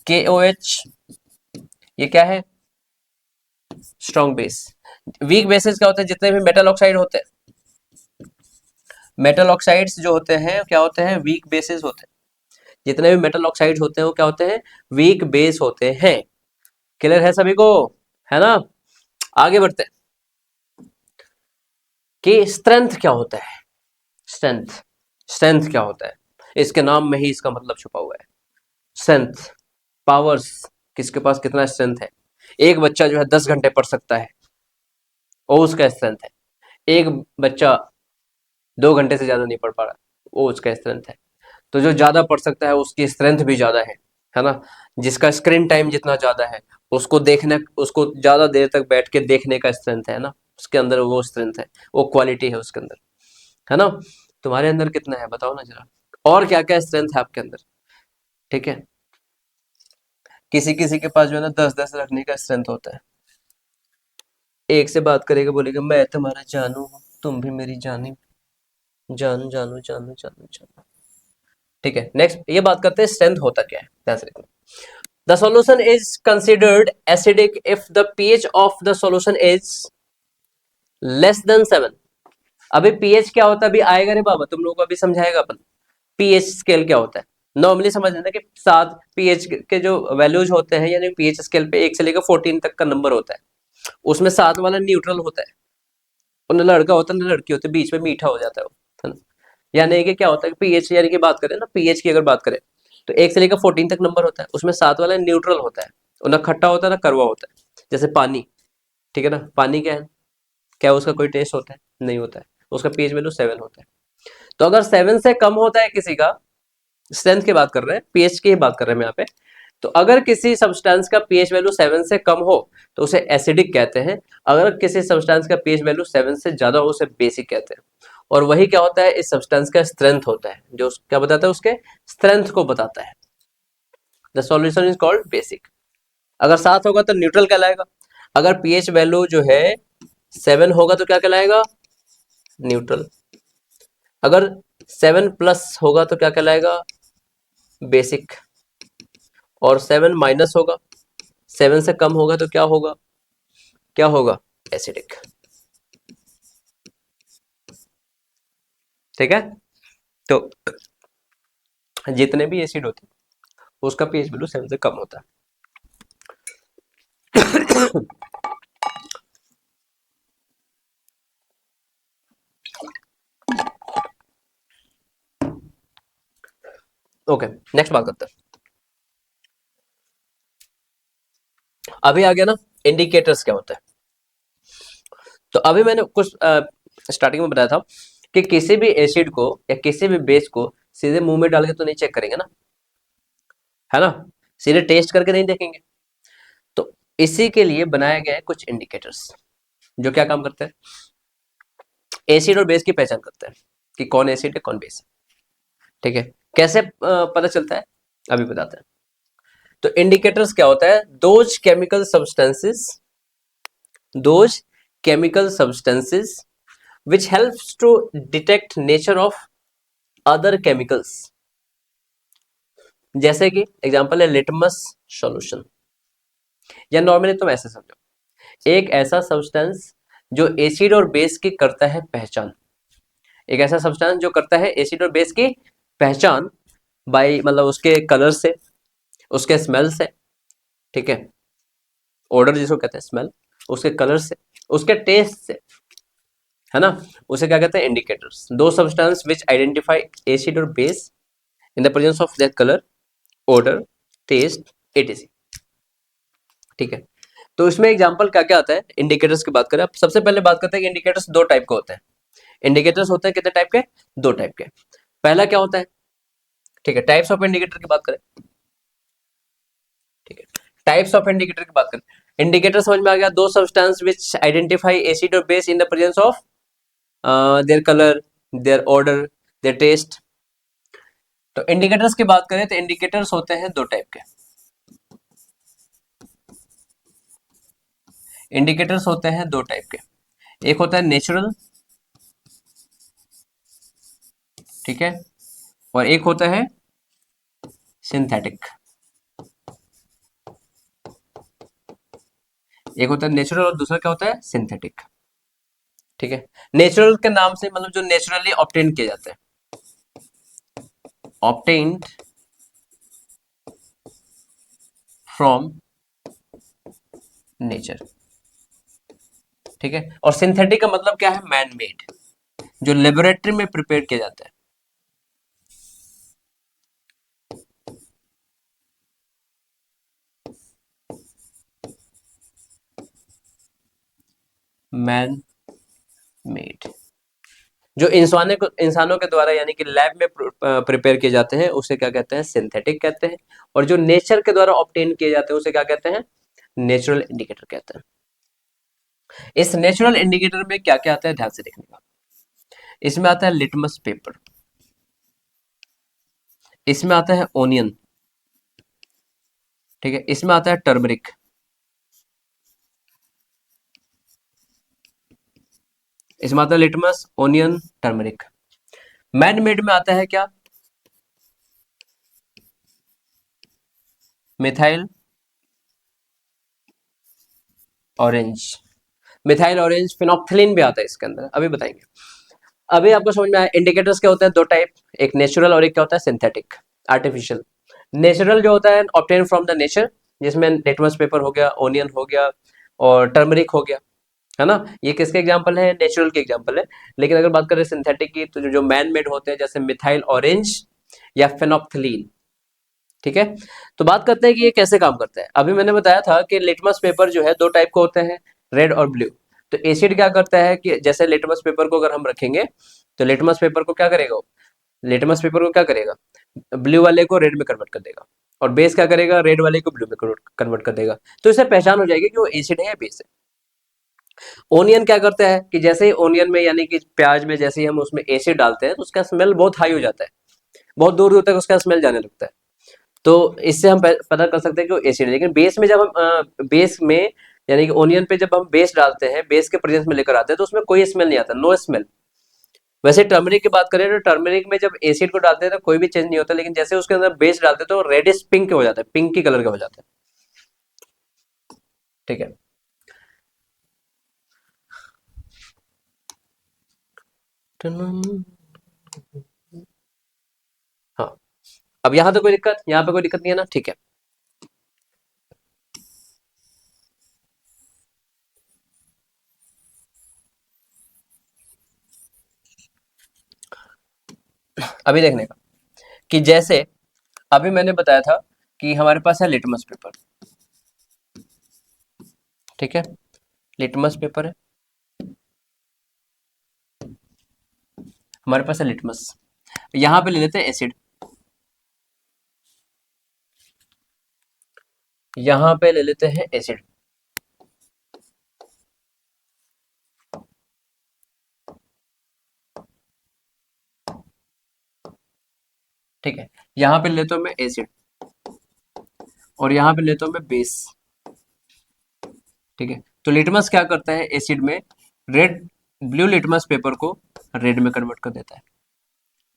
Speaker 1: KOH, ये क्या है, स्ट्रॉन्ग बेस। वीक बेसिस क्या होते हैं, जितने भी मेटल ऑक्साइड होते हैं, मेटल ऑक्साइड्स जो होते हैं क्या होते हैं, वीक बेसिस होते हैं। जितने भी मेटल ऑक्साइड होते हैं वो क्या होते हैं, वीक बेस होते हैं। क्लियर है सभी को, है ना। आगे बढ़ते हैं कि स्ट्रेंथ क्या होता है, स्ट्रेंथ, स्ट्रेंथ क्या होता है, इसके नाम में ही इसका मतलब छुपा हुआ है। स्ट्रेंथ, पावर्स, किसके पास कितना स्ट्रेंथ है। एक बच्चा जो है 10 घंटे पढ़ सकता है, वो उसका स्ट्रेंथ है। एक बच्चा 2 घंटे से ज्यादा नहीं पढ़ पा रहा, वो उसका स्ट्रेंथ है। तो जो ज्यादा पढ़ सकता है उसकी स्ट्रेंथ भी ज्यादा है ना। जिसका स्क्रीन टाइम जितना ज्यादा है, उसको देखने, उसको ज्यादा देर तक बैठ के देखने का स्ट्रेंथ है ना, उसके अंदर वो स्ट्रेंथ है, वो क्वालिटी है उसके अंदर, है ना। तुम्हारे अंदर कितना है बताओ ना जरा। और क्या क्या स्ट्रेंथ है आपके अंदर, ठीक है। किसी किसी के पास जो है ना 10-10 रखने का स्ट्रेंथ होता है। एक से बात करेगा, बोलेगा मैं तुम्हारा जानू हूँ, तुम भी मेरी जानी, जानू जानू जानू जानू जानू। ठीक है, नेक्स्ट ये बात करते हैं स्ट्रेंथ होता क्या है, ध्यान से देखो। The solution is considered acidic if the pH of the solution is less than 7। अभी पीएच क्या होता है अभी आएगा रे बाबा, तुम लोगों को अभी समझाएगा अपन। पीएच स्केल क्या होता है, नॉर्मली समझ लेना कि 7 पीएच के जो वैल्यूज होते हैं, यानी पीएच स्केल पे 1 से लेकर 14 तक का नंबर होता है, उसमें 7 वाला न्यूट्रल होता है, और न लड़का होता है न लड़की होती है, बीच में मीठा हो जाता है ना। यानी कि क्या होता है पीएच, यानी कि बात करें ना पीएच की अगर बात करें, तो 1 से लेकर 14 तक नंबर होता है, उसमें 7 वाला न्यूट्रल होता है, और ना खट्टा होता है ना कड़वा होता है, जैसे पानी। ठीक है ना, पानी क्या है, क्या उसका कोई टेस्ट होता है, नहीं होता है, उसका पीएच वैल्यू 7 होता है। तो अगर 7 से कम होता है किसी का, स्ट्रेंथ की बात कर रहे हैं, पीएच की बात कर रहे हैं हम यहाँ पे, तो अगर किसी सब्सटेंस का पीएच वैल्यू 7 से कम हो तो उसे एसिडिक कहते हैं, अगर किसी सब्सटेंस का पीएच वैल्यू 7 से ज्यादा हो उसे बेसिक कहते हैं। और वही क्या होता है, इस सब्सटेंस का स्ट्रेंथ होता है, जो क्या बताता है, उसके स्ट्रेंथ को बताता है। The solution is called basic. अगर 7 होगा तो न्यूट्रल कहलाएगा, अगर पीएच वैल्यू जो है 7 होगा तो क्या कहलाएगा, न्यूट्रल। अगर 7 प्लस होगा तो क्या कहलाएगा, बेसिक। और 7 माइनस होगा, 7 से कम होगा तो क्या होगा, क्या होगा, एसिडिक। ठीक है, तो जितने भी एसिड होते हैं उसका पीएच वैल्यू 7 से कम होता है। ओके, नेक्स्ट बात करते हैं। अभी आ गया ना इंडिकेटर्स क्या होता है। तो अभी मैंने कुछ स्टार्टिंग में बताया था कि किसी भी एसिड को या किसी भी बेस को सीधे मुंह में डाल के तो नहीं चेक करेंगे ना, है ना, सीधे टेस्ट करके नहीं देखेंगे। तो इसी के लिए बनाया गया है कुछ इंडिकेटर्स, जो क्या काम करते हैं, एसिड और बेस की पहचान करते हैं कि कौन एसिड है कौन बेस है। ठीक है, कैसे पता चलता है, अभी बताते हैं। तो इंडिकेटर्स क्या होता है, those chemical substances which helps to detect nature of other chemicals। जैसे कि एग्जांपल है लिटमस सॉल्यूशन, या नॉर्मली तुम ऐसे समझो, एक ऐसा सब्सटेंस जो एसिड और बेस की करता है पहचान, एक ऐसा सब्सटेंस जो करता है एसिड और बेस की पहचान, बाय मतलब उसके कलर से, उसके स्मेल से, ठीक है, ऑर्डर जिसको कहते हैं स्मेल, उसके कलर से, उसके टेस्ट से, है ना, उसे क्या कहते हैं, इंडिकेटर्स। दो सब्सटेंस विच आइडेंटिफाई एसिड और base in the presence of their colour, odour, taste, etc. ठीक है, तो इसमें एग्जांपल क्या क्या आता है इंडिकेटर्स की बात करें, अब सबसे पहले बात करते हैं कि इंडिकेटर्स दो टाइप के होते हैं। इंडिकेटर्स होते हैं कितने टाइप के, दो टाइप के। पहला क्या होता है, ठीक है, टाइप्स ऑफ इंडिकेटर की बात करें, ठीक है, टाइप्स ऑफ इंडिकेटर की बात करें। इंडिकेटर समझ में आ गया, दो सब्सटेंस विच आइडेंटिफाई एसिड और base in the presence of their colour, their odour, their taste. तो इंडिकेटर्स की बात करें तो इंडिकेटर्स होते हैं दो टाइप के। इंडिकेटर्स होते हैं दो टाइप के, एक होता है नेचुरल, ठीक है, और एक होता है सिंथेटिक। एक होता है नेचुरल और दूसरा क्या होता है, सिंथेटिक। ठीक है, नेचुरल के नाम से मतलब जो नेचुरली ऑब्टेन किए जाते हैं, ऑब्टेन्ड फ्रॉम नेचर। ठीक है, और सिंथेटिक का मतलब क्या है, मैन मेड, जो लेबोरेटरी में प्रिपेयर किया जाता है। मैन मेड, जो इंसानों के द्वारा यानी कि लैब में प्रिपेयर किए जाते हैं उसे क्या कहते हैं, सिंथेटिक कहते हैं। और जो नेचर के द्वारा ऑब्टेन किए जाते हैं उसे क्या कहते हैं, नेचुरल इंडिकेटर कहते हैं। इस नेचुरल इंडिकेटर में क्या क्या आता है, ध्यान से देखने का। इसमें आता है लिटमस पेपर, इसमें आता है ओनियन, ठीक है, इसमें आता है टर्मरिक, इसमें आता है litmus, onion, turmeric. Man made में आता है क्या, methyl orange, methyl orange, phenolphthalein भी आता है इसके अंदर, अभी बताएंगे। अभी आपको समझ में आया इंडिकेटर्स क्या होते हैं, दो टाइप, एक नेचुरल और एक क्या होता है सिंथेटिक, आर्टिफिशियल। नेचुरल जो होता है ऑब्टेन फ्रॉम द नेचर, जिसमें लिटमस पेपर हो गया, ओनियन हो गया और टर्मरिक हो गया, है ना, ये किसके एग्जांपल है, नेचुरल के एग्जांपल है। लेकिन अगर बात करें सिंथेटिक की, तो जो मैन मेड होते हैं जैसे मिथाइल ऑरेंज या फेनोप्थिलीन, ठीक है। तो बात करते हैं कि ये कैसे काम करता है। अभी मैंने बताया था कि लिटमस पेपर जो है दो टाइप के होते हैं, रेड और ब्लू। तो एसिड क्या करता है कि जैसे लिटमस पेपर को अगर हम रखेंगे, तो लिटमस पेपर को क्या करेगा, लिटमस पेपर को क्या करेगा, ब्लू वाले को रेड में कन्वर्ट कर देगा, और बेस क्या करेगा, रेड वाले को ब्लू में कन्वर्ट कर देगा। तो इससे पहचान हो जाएगी कि वो एसिड है या बेस है। ओनियन क्या करता है कि जैसे ही ओनियन में यानी कि प्याज में जैसे ही हम उसमें एसिड डालते हैं, तो उसका स्मेल बहुत हाई हो जाता है, बहुत दूर दूर तक उसका स्मेल जाने लगता है। तो इससे हम पता कर सकते हैं कि वो एसिड है। लेकिन बेस में जब हम बेस में यानी कि ओनियन पे जब हम बेस डालते हैं, बेस के प्रेजेंस में लेकर आते हैं, तो उसमें कोई स्मेल नहीं आता, नो स्मेल। वैसे टर्मरिक की बात करें तो टर्मरिक में जब एसिड को डालते हैं तो कोई भी चेंज नहीं होता, लेकिन जैसे उसके अंदर बेस डालते हैं तो रेडिश पिंक हो जाता है, पिंक की कलर का हो जाता है, ठीक है। हाँ, अब यहाँ तो कोई दिक्कत, यहाँ पे कोई दिक्कत नहीं है ना, ठीक है। अभी देखने का कि जैसे अभी मैंने बताया था कि हमारे पास है लिटमस पेपर, ठीक है, लिटमस पेपर है, हमारे पास है लिटमस, यहाँ पे ले लेते हैं एसिड, यहाँ पे ले लेते हैं एसिड, ठीक है, यहाँ पे लेता हूँ मैं एसिड और यहाँ पे लेता हूँ मैं बेस, ठीक है। तो लिटमस क्या करता है एसिड में, रेड ब्लू लिटमस पेपर को रेड में कन्वर्ट कर देता है,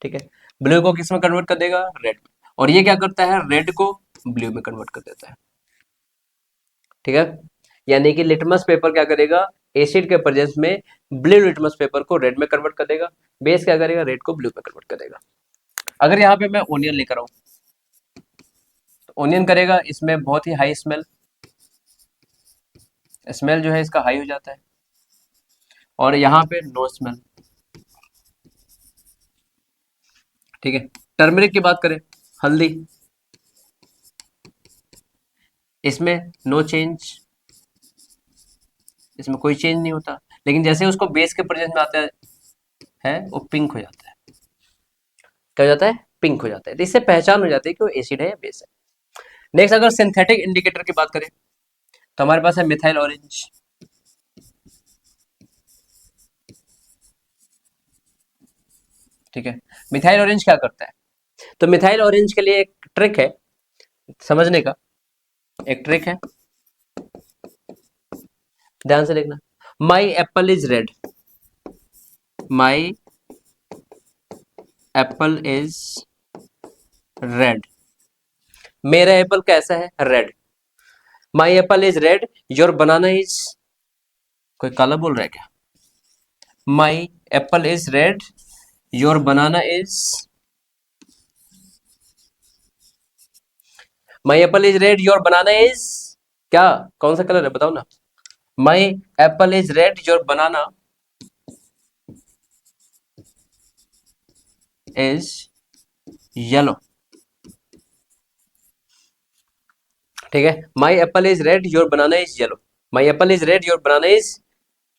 Speaker 1: ठीक है, ब्लू को किस में कन्वर्ट कर देगा, रेड में, और ये क्या करता है, रेड को ब्लू में कन्वर्ट कर देता है, ठीक है। यानी कि लिटमस पेपर क्या करेगा, एसिड के प्रेजेंस में ब्लू लिटमस पेपर को रेड में कन्वर्ट कर देगा, बेस क्या करेगा, रेड को ब्लू में कन्वर्ट कर देगा। अगर यहाँ पे मैं ओनियन लेकर आऊं, तो ओनियन करेगा, इसमें बहुत ही हाई स्मेल, स्मेल जो है इसका हाई हो जाता है, और यहाँ पे नो स्मेल, ठीक है। टर्मरिक की बात करें, हल्दी, इसमें नो चेंज, इसमें कोई चेंज नहीं होता, लेकिन जैसे उसको बेस के प्रेजेंस में आता है वो पिंक हो जाता है, क्या हो जाता है, पिंक हो जाता है। तो इससे पहचान हो जाती है कि वो एसिड है या बेस है। नेक्स्ट अगर सिंथेटिक इंडिकेटर की बात करें, तो हमारे पास है मिथाइल ऑरेंज, ठीक है। मिथाइल ऑरेंज क्या करता है, तो मिथाइल ऑरेंज के लिए एक ट्रिक है समझने का, एक ट्रिक है, ध्यान से देखना। माई apple is red, my apple is red, मेरा एप्पल कैसा है, red. My apple is red, your banana is, कोई काला बोल रहा है क्या, माई apple is red, your banana is, my apple is red, your banana is, क्या, कौन सा कलर है बताओ ना, माई apple is red, your banana is yellow, ठीक है। My apple is red, your banana is yellow, my apple is red, your banana is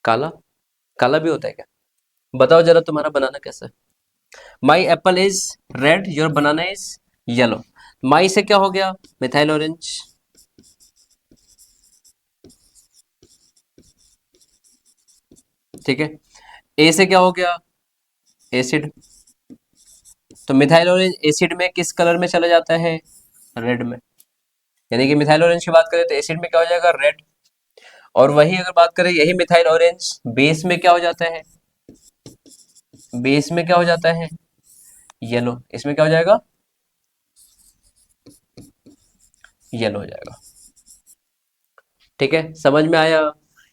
Speaker 1: काला, काला भी होता है क्या, बताओ जरा तुम्हारा बनाना कैसा है। My apple is red, your banana is yellow, my से क्या हो गया, मिथाइल ऑरेंज, ठीक है। ए से क्या हो गया, एसिड, तो मिथाइल ऑरेंज एसिड में किस कलर में चला जाता है? रेड में। यानी कि मिथाइल ऑरेंज की बात करें तो एसिड में क्या हो जाएगा? रेड। और वही अगर बात करें यही मिथाइल ऑरेंज बेस में क्या हो जाता है? बेस में क्या हो जाता है? येलो। इसमें क्या हो जाएगा? येलो हो जाएगा। ठीक है, समझ में आया?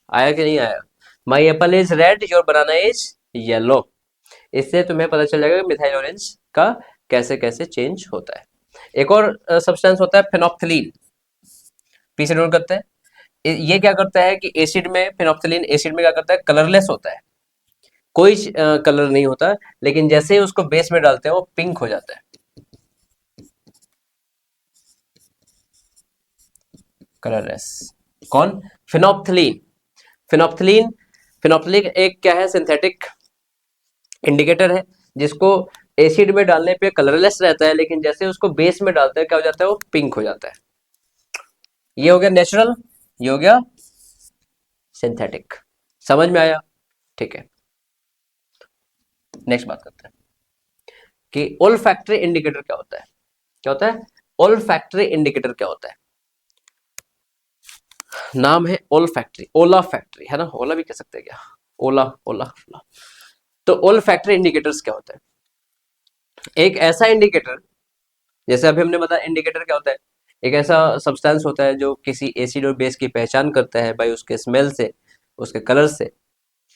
Speaker 1: आया कि नहीं आया? माई apple is red, your banana is yellow. इससे तुम्हें पता चल जाएगा कि मिथाइल ऑरेंज का कैसे कैसे चेंज होता है। एक और सब्सटेंस होता है फेनोप्थलीन। पीछे नोट करते हैं। ये क्या करता है कि एसिड में, फेनोप्थलीन एसिड में क्या करता है? कलरलेस होता है, कोई कलर नहीं होता, लेकिन जैसे ही उसको बेस में डालते हैं वो पिंक हो जाता है। कलरलेस। कौन? फिनोप्थलीन। फिनोप्थलीन, फिनोप्थलीन एक क्या है? सिंथेटिक इंडिकेटर है, जिसको एसिड में डालने पे कलरलेस रहता है, लेकिन जैसे उसको बेस में डालते हैं क्या हो जाता है? वो पिंक हो जाता है। ये हो गया नेचुरल, ये हो गया सिंथेटिक। समझ में आया? ठीक है, नेक्स्ट बात करते हैं कि ओल्फैक्टरी इंडिकेटर क्या होता है। क्या होता है? ओल्फैक्टरी इंडिकेटर क्या होता है? नाम है ओल फैक्ट्री, ओला फैक्ट्री है ना, ओला भी कह सकते हैं क्या? ओला, ओला, ओला। तो ओल फैक्ट्री इंडिकेटर्स क्या होता है? एक ऐसा इंडिकेटर, जैसे अभी हमने बताया इंडिकेटर क्या होता है, एक ऐसा सब्सटेंस होता है जो किसी एसिड और बेस की पहचान करता है भाई उसके स्मेल से, उसके कलर से,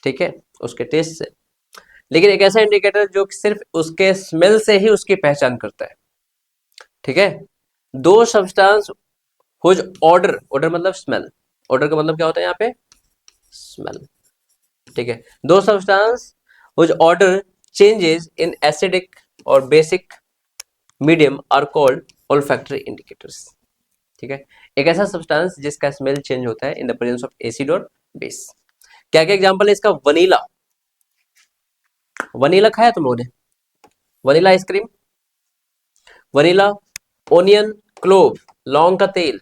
Speaker 1: ठीक है, उसके टेस्ट से। लेकिन एक ऐसा इंडिकेटर जो सिर्फ उसके स्मेल से ही उसकी पहचान करता है। ठीक है, दो सब्सटेंस हुज ऑर्डर, ऑर्डर मतलब स्मेल, ऑर्डर का मतलब क्या होता है यहाँ पे? स्मेल। ठीक है, दो substance whose odour changes in acidic और basic medium are called olfactory indicators. ठीक है, एक ऐसा सब्सटेंस जिसका स्मेल चेंज होता है इन द प्रेजेंस ऑफ एसिड और बेस। क्या क्या एग्जांपल है इसका? वनीला, वनीला खाया तुम लोगों ने? Vanilla ice cream, vanilla, onion, clove, लौंग का तेल।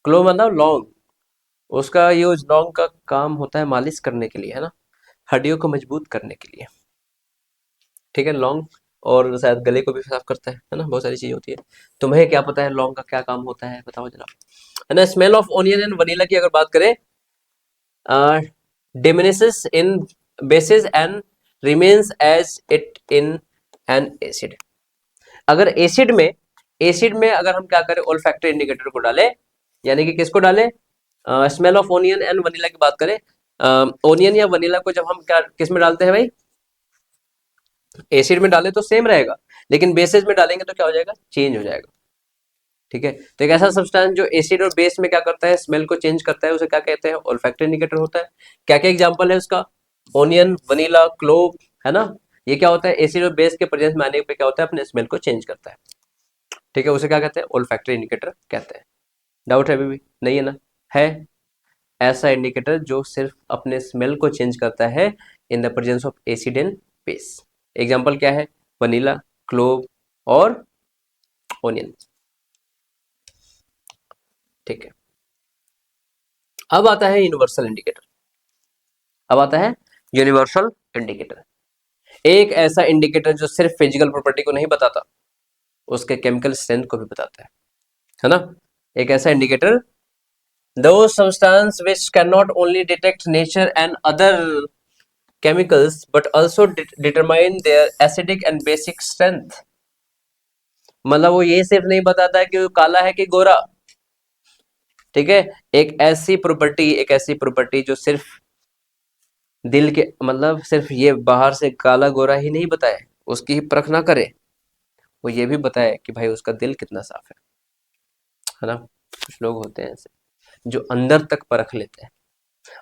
Speaker 1: क्लोव मतलब लौंग, उसका यूज, लौंग का काम होता है मालिश करने के लिए, है ना, हड्डियों को मजबूत करने के लिए। ठीक है, लौंग, और शायद गले को भी साफ करता है ना, बहुत सारी चीज होती है। तुम्हें क्या पता है लौंग का क्या काम होता है, बताओ जरा। है ना, smell of onion and vanilla की अगर बात करें, diminishes in bases and remains as it in an acid. अगर एसिड में अगर हम क्या करें, ओल्फैक्टरी इंडिकेटर को डालें, यानी कि किसको डालें? Smell of onion and vanilla की बात करें, ओनियन या वनीला को जब हम क्या किस में डालते हैं भाई? एसिड में डालें तो सेम रहेगा, लेकिन बेसिस में डालेंगे तो क्या हो जाएगा? चेंज हो जाएगा। ठीक है, तो एक ऐसा सब्सटेंस जो एसिड और बेस में क्या करता है? स्मेल को चेंज करता है, उसे क्या कहते हैं? ओल्फैक्टरी इंडिकेटर होता है। क्या क्या एग्जांपल है उसका? ओनियन, वनीला, क्लोव, है ना। ये क्या होता है? एसिड और बेस के प्रेजेंस में आने पे क्या होता है? अपने स्मेल को चेंज करता है। ठीक है, उसे क्या कहते हैं? ओल्फैक्टरी इंडिकेटर कहते हैं। डाउट है अभी भी? नहीं है ना? है ऐसा इंडिकेटर जो सिर्फ अपने स्मेल को चेंज करता है इन the presence of acid and base. Example क्या है? वनीला, क्लोव और ओनियन। ठीक है, अब आता है यूनिवर्सल इंडिकेटर। अब आता है यूनिवर्सल इंडिकेटर, एक ऐसा इंडिकेटर जो सिर्फ फिजिकल प्रॉपर्टी को नहीं बताता, उसके केमिकल स्ट्रेंथ को भी बताता है ना। एक ऐसा indicator, those substance which cannot only detect nature and other chemicals but also determine their acidic and basic strength। मतलब वो ये सिर्फ नहीं बताता कि वो काला है कि गोरा। ठीक है, एक ऐसी प्रॉपर्टी जो सिर्फ दिल के, मतलब सिर्फ ये बाहर से काला गोरा ही नहीं बताए, उसकी ही परख ना करे, वो ये भी बताए कि भाई उसका दिल कितना साफ है ना। कुछ लोग होते हैं ऐसे जो अंदर तक परख लेते हैं,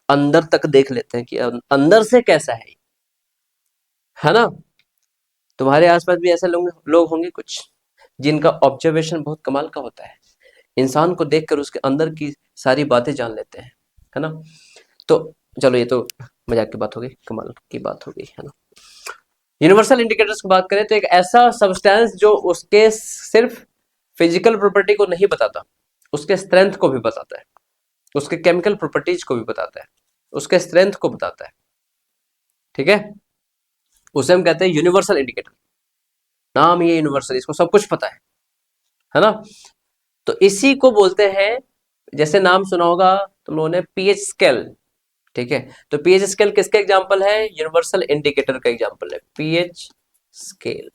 Speaker 1: अंदर तक देख लेते हैं कि अंदर से कैसा है ना। तुम्हारे आसपास भी ऐसे लोग होंगे कुछ, जिनका ऑब्जर्वेशन बहुत कमाल का होता है, इंसान को देखकर उसके अंदर की सारी बातें जान लेते हैं, है ना। तो चलो, ये तो मजाक की बात हो गई, कमाल की बात हो गई, है ना। यूनिवर्सल इंडिकेटर्स की बात करें तो एक ऐसा सब्सटेंस जो उसके सिर्फ फिजिकल प्रॉपर्टी को नहीं बताता, उसके स्ट्रेंथ को भी बताता है, उसके केमिकल प्रॉपर्टीज को भी बताता है, उसके स्ट्रेंथ को बताता है। ठीक है, उसे हम कहते हैं यूनिवर्सल इंडिकेटर। नाम ये यूनिवर्सल, इसको सब कुछ पता है ना। तो इसी को बोलते हैं, जैसे नाम सुना होगा तुम लोगों ने, पीएच स्केल। ठीक है, तो पीएच स्केल किसका एग्जांपल है? यूनिवर्सल इंडिकेटर का एग्जांपल है पीएच स्केल।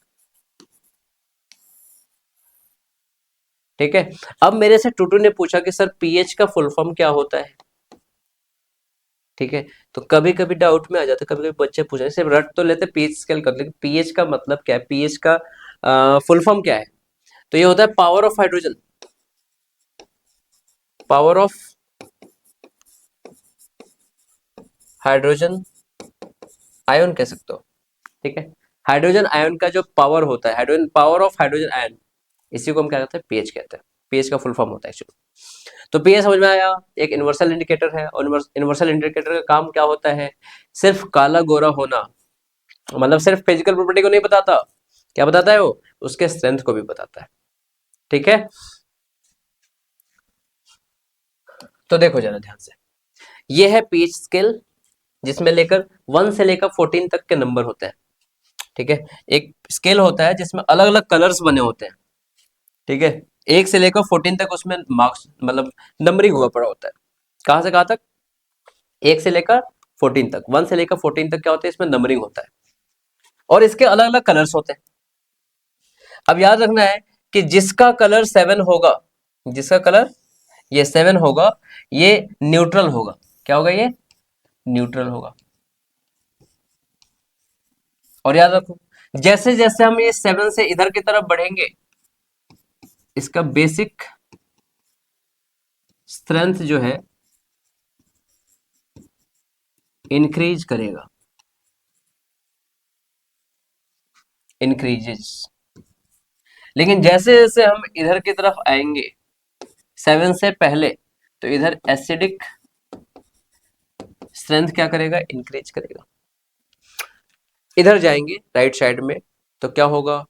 Speaker 1: ठीक है, अब मेरे से टूटू ने पूछा कि सर पीएच का फुल फॉर्म क्या होता है। ठीक है, तो कभी कभी डाउट में आ जाता है, कभी कभी बच्चे पूछ रहे हैं, सिर्फ रट तो लेते पीएच स्केल कर, लेकिन पीएच का मतलब क्या है, पीएच का फुल फॉर्म क्या है? तो ये होता है power of hydrogen, power of hydrogen ion कह सकते हो। ठीक है, हाइड्रोजन आयन का जो पावर होता है, hydrogen power of hydrogen ion, इसी को हम क्या कहते हैं? पीएच कहते हैं। पीएच का फुल फॉर्म होता है एक्चुअली। तो पीएच समझ में आया, एक यूनिवर्सल इंडिकेटर है, और यूनिवर्सल इंडिकेटर का काम क्या होता है? सिर्फ काला गोरा होना, मतलब सिर्फ फिजिकल प्रॉपर्टी को नहीं बताता, क्या बताता है वो? उसके स्ट्रेंथ को भी बताता है। ठीक है, तो देखो जरा ध्यान से, ये है पीएच स्केल, जिसमें लेकर 1 से लेकर 14 तक के नंबर होते हैं। ठीक है, एक स्केल होता है जिसमें अलग अलग कलर्स बने होते हैं। ठीक है, 1 से लेकर 14 तक उसमें मार्क्स, मतलब नंबरिंग हुआ पड़ा होता है। कहां से कहां तक? 1 से लेकर 14 तक, 1 से लेकर 14 तक क्या होता है? इसमें नंबरिंग होता है, और इसके अलग अलग कलर्स होते हैं। अब याद रखना है कि जिसका कलर 7 होगा, जिसका कलर ये 7 होगा, ये न्यूट्रल होगा। क्या होगा? ये न्यूट्रल होगा। और याद रखो, जैसे जैसे हम ये 7 से इधर की तरफ बढ़ेंगे, इसका बेसिक स्ट्रेंथ जो है इंक्रीज करेगा, इंक्रीजेस। लेकिन जैसे जैसे हम इधर की तरफ आएंगे 7 से पहले, तो इधर एसिडिक स्ट्रेंथ क्या करेगा? इंक्रीज करेगा। इधर जाएंगे राइट साइड में, तो क्या होगा?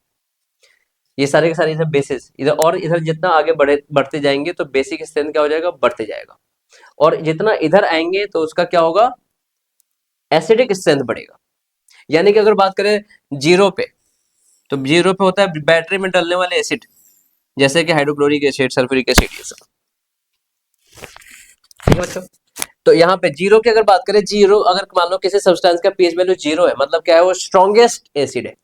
Speaker 1: ये सारे के सारे इधर बेसिस, इधर और इधर जितना आगे बढ़ते जाएंगे तो बेसिक स्ट्रेंथ क्या हो जाएगा? बढ़ते जाएगा। और जितना इधर आएंगे तो उसका क्या होगा? एसिडिक स्ट्रेंथ बढ़ेगा। यानी कि अगर बात करें जीरो पे, तो जीरो पे होता है बैटरी में डलने वाले एसिड, जैसे कि हाइड्रोक्लोरिक एसिड, सल्फ्यूरिक एसिड, ये सब। ठीक है बच्चों, तो यहाँ पे जीरो की अगर बात करें, जीरो अगर मान लो किसी सब्सटेंस का पीएच वैल्यू जीरो है, मतलब क्या है? वो स्ट्रॉन्गेस्ट एसिड है,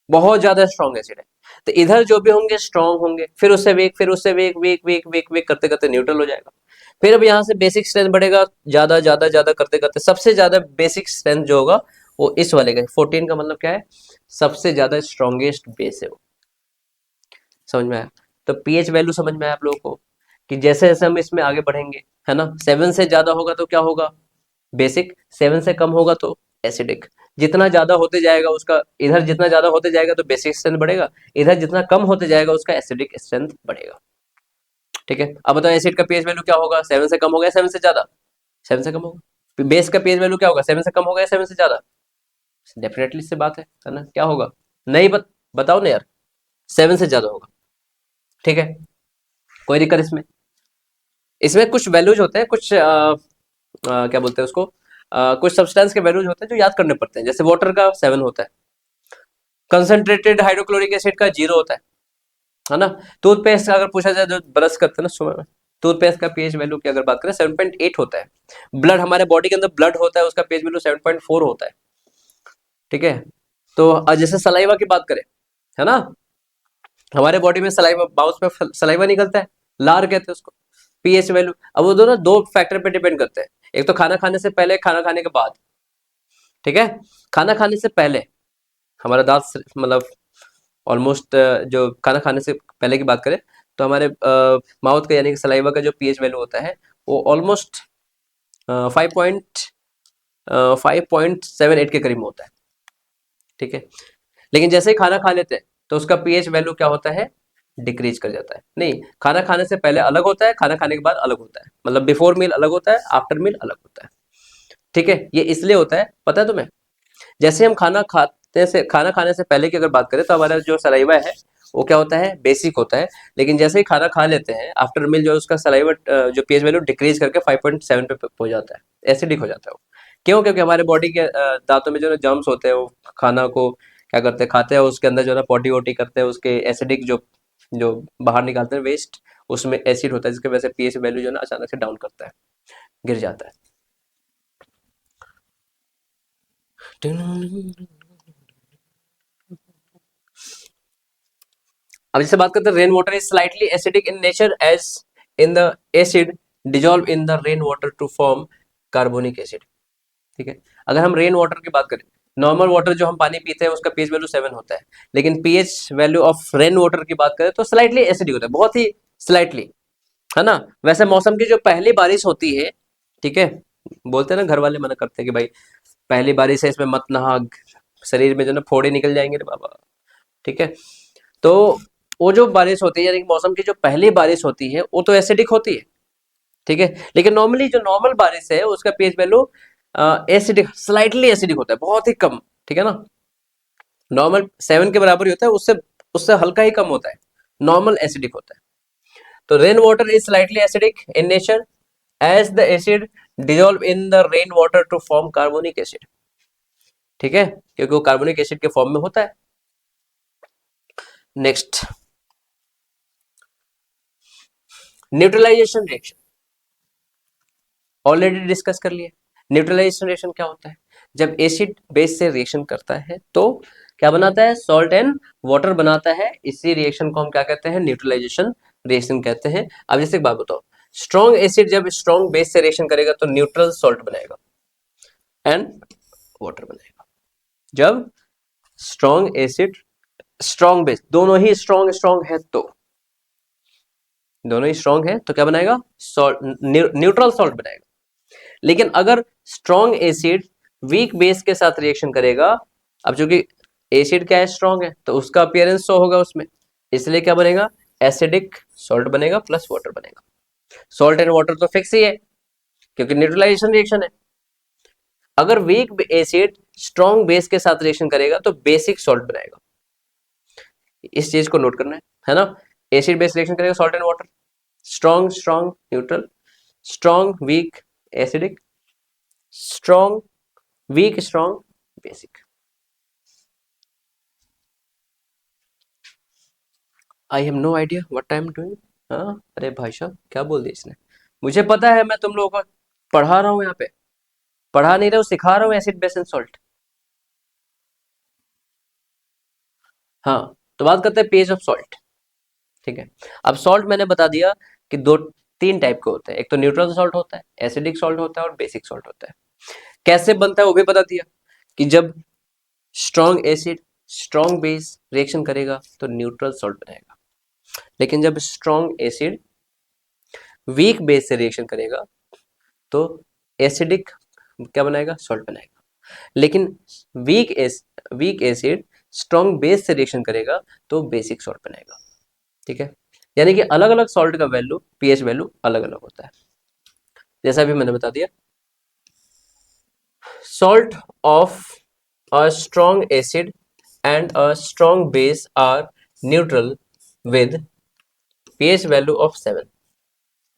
Speaker 1: बहुत ज्यादा स्ट्रॉन्ग एसिड है। तो इधर जो भी होंगे स्ट्रॉन्ग होंगे, फिर उससे वीक, फिर उससे weak, weak weak weak weak करते करते न्यूट्रल हो जाएगा। फिर अब यहाँ से बेसिक स्ट्रेंथ बढ़ेगा, ज्यादा ज्यादा ज्यादा करते करते सबसे ज्यादा बेसिक स्ट्रेंथ जो होगा वो इस वाले का 14 का, मतलब क्या है? सबसे ज्यादा स्ट्रॉन्गेस्ट बेस है वो। समझ में आया? तो पीएच वैल्यू समझ में आया आप लोगों को, कि जैसे जैसे हम इसमें आगे बढ़ेंगे, है ना, 7 से ज्यादा होगा तो क्या होगा? बेसिक। 7 से कम होगा तो एसिडिक। जितना ज्यादा होते जाएगा उसका, इधर जितना ज्यादा होते जाएगा तो बेसिक स्ट्रेंथ बढ़ेगा, इधर जितना कम होते जाएगा उसका एसिडिक स्ट्रेंथ बढ़ेगा। ठीक है, अब बताओ एसिड का पीएच वैल्यू क्या होगा? 7 से कम होगा या 7 से ज्यादा? 7 से कम होगा। बेस का पीएच वैल्यू क्या होगा? 7 से कम होगा या 7 से ज्यादा? डेफिनेटली से बात है ना, क्या होगा? नहीं बताओ ना यार, 7 से ज्यादा होगा। ठीक है, कोई दिक्कत इसमें? इसमें कुछ वैल्यूज होते हैं, कुछ क्या बोलते हैं उसको, कुछ सब्सटेंस के वैल्यूज होते हैं जो याद करने पड़ते हैं। जैसे वाटर का 7 होता है, कंसंट्रेटेड हाइड्रोक्लोरिक एसिड का 0 होता है ना। टूथपेस्ट का अगर पूछा जाए, जो ब्रश करते हैं ना सुबह में, टूथपेस्ट का पीएच वैल्यू की अगर बात करें 7.8 होता है। ब्लड, हमारे बॉडी के अंदर ब्लड होता है, उसका पीएच वैल्यू 7.4 होता है। ठीक है, तो जैसे सलाइवा की बात करें, है ना, हमारे बॉडी में सलाइवा, माउथ में सलाइवा निकलता है, लार कहते हैं उसको। पीएच वैल्यू, अब वो दोनों दो फैक्टर पे डिपेंड करते हैं, एक तो खाना खाने से पहले, खाना खाने के बाद। ठीक है, खाना खाने से पहले हमारा दांत मतलब ऑलमोस्ट, जो खाना खाने से पहले की बात करें तो हमारे माउथ का यानी कि सलाइवा का जो पीएच वैल्यू होता है वो ऑलमोस्ट 5.78 के करीब में होता है। ठीक है, लेकिन जैसे ही खाना खा लेते हैं तो उसका पीएच वैल्यू क्या होता है? डिक्रीज कर जाता है। नहीं, खाना खाने से पहले अलग होता है, खाना खाने के बाद अलग होता है, मतलब बिफोर मील अलग होता है, आफ्टर मील अलग होता है। ठीक है, ये इसलिए होता है, पता है तुम्हें? जैसे हम खाना खाने से पहले की अगर बात करें तो हमारा जो सलाइवा है वो क्या होता है? बेसिक होता है। लेकिन जैसे ही खाना खा लेते हैं, आफ्टर मील, जो उसका सलाइवा जो पीएच वैल्यू डिक्रीज करके 5.7 पे हो जाता है, एसिडिक हो जाता है वो। क्यों? क्योंकि हमारे बॉडी के दांतों में जो जर्म्स होते हैं वो खाना को क्या करते हैं, खाते हैं, उसके अंदर जो है ना पोटी वोटी करते हैं, उसके एसिडिक जो जो बाहर निकालते हैं वेस्ट, उसमें एसिड होता है, जिसकी वजह से पीएच वैल्यू जो है ना अचानक से डाउन करता है, गिर जाता है। अब जैसे बात करते हैं, rain water is slightly acidic in nature as in the acid dissolve in the rain water to form carbonic acid. ठीक है, अगर हम रेन वाटर की बात करें, नॉर्मल वाटर जो हम पानी पीते हैं उसका पीएच वैल्यू 7 होता है, लेकिन pH value of rain water की बात करें तो स्लाइटली एसिडिक होता है, बहुत ही स्लाइटली, है ना। वैसे मौसम की जो पहली बारिश होती है, ठीक है, बोलते हैं ना घर वाले मना करते हैं कि भाई पहली बारिश है इसमें मत नहा, शरीर में जो ना फोड़े निकल जाएंगे रे बाबा। ठीक है, तो वो जो बारिश होती है, यानी कि मौसम की जो पहली बारिश होती है वो तो एसिडिक होती है। ठीक है, लेकिन नॉर्मली जो नॉर्मल बारिश है उसका pH value acidic, slightly acidic होता है, बहुत ही कम। ठीक है ना, नॉर्मल 7 के बराबर ही होता है, उससे उससे हल्का ही कम होता है, नॉर्मल एसिडिक होता है। तो rain water is slightly acidic in nature as the acid dissolve in the rain water to form carbonic acid. ठीक है, क्योंकि वो कार्बोनिक एसिड के फॉर्म में होता है। Next, neutralization reaction already discuss कर लिया। न्यूट्रलाइजेशन रिएक्शन क्या होता है, जब एसिड बेस से रिएक्शन करता है तो क्या बनाता है, सॉल्ट एंड वाटर बनाता है। इसी रिएक्शन को हम क्या कहते हैं, न्यूट्रलाइजेशन रिएक्शन कहते हैं। अब जैसे एक बात बताओ, स्ट्रॉन्ग एसिड जब स्ट्रॉन्ग बेस से रिएक्शन करेगा तो न्यूट्रल सॉल्ट बनाएगा एंड वाटर बनाएगा। जब स्ट्रॉन्ग एसिड स्ट्रॉन्ग बेस, दोनों ही स्ट्रॉन्ग स्ट्रॉन्ग है तो, दोनों ही स्ट्रॉन्ग है तो क्या बनाएगा, सॉल्ट, न्यूट्रल सॉल्ट बनाएगा। लेकिन अगर स्ट्रॉन्ग एसिड वीक बेस के साथ रिएक्शन करेगा, अब चूंकि एसिड क्या है, स्ट्रॉन्ग है, तो उसका अपीयरेंस शो होगा उसमें, इसलिए क्या बनेगा, एसिडिक सॉल्ट बनेगा प्लस वाटर बनेगा। सॉल्ट एंड वाटर तो फिक्स ही है क्योंकि न्यूट्रलाइजेशन रिएक्शन है। अगर वीक एसिड स्ट्रॉन्ग बेस के साथ रिएक्शन करेगा तो बेसिक सॉल्ट बनाएगा। इस चीज को नोट करना है ना, एसिड बेस रिएक्शन करेगा salt and water, strong strong neutral, strong weak acidic, strong weak strong basic. I have no idea what I am doing. हाँ, अरे भाई साहब क्या बोल दिया इसने, मुझे पता है, मैं तुम लोगों को पढ़ा रहा हूँ यहाँ पे, पढ़ा नहीं रहा हूँ, सिखा रहा हूँ एसिड बेस एंड सॉल्ट। हाँ, तो बात करते हैं पीएच ऑफ सॉल्ट। ठीक है, अब सॉल्ट मैंने बता दिया कि दो तीन टाइप के होते हैं, एक तो न्यूट्रल सॉल्ट होता है, एसिडिक सॉल्ट होता है और बेसिक सॉल्ट होता है। कैसे बनता है वो भी बता दिया कि जब strong acid strong base reaction करेगा तो न्यूट्रल सॉल्ट बनेगा, लेकिन जब स्ट्रॉन्ग एसिड वीक बेस से रिएक्शन करेगा तो एसिडिक क्या बनाएगा, सॉल्ट बनाएगा। लेकिन वीक एसिड स्ट्रॉन्ग बेस से रिएक्शन करेगा तो बेसिक सॉल्ट बनाएगा। ठीक है, यानी कि अलग अलग सॉल्ट का वैल्यू, पीएच वैल्यू अलग अलग होता है, जैसा भी मैंने बता दिया। Salt of a strong acid and a strong base are neutral with pH value of 7,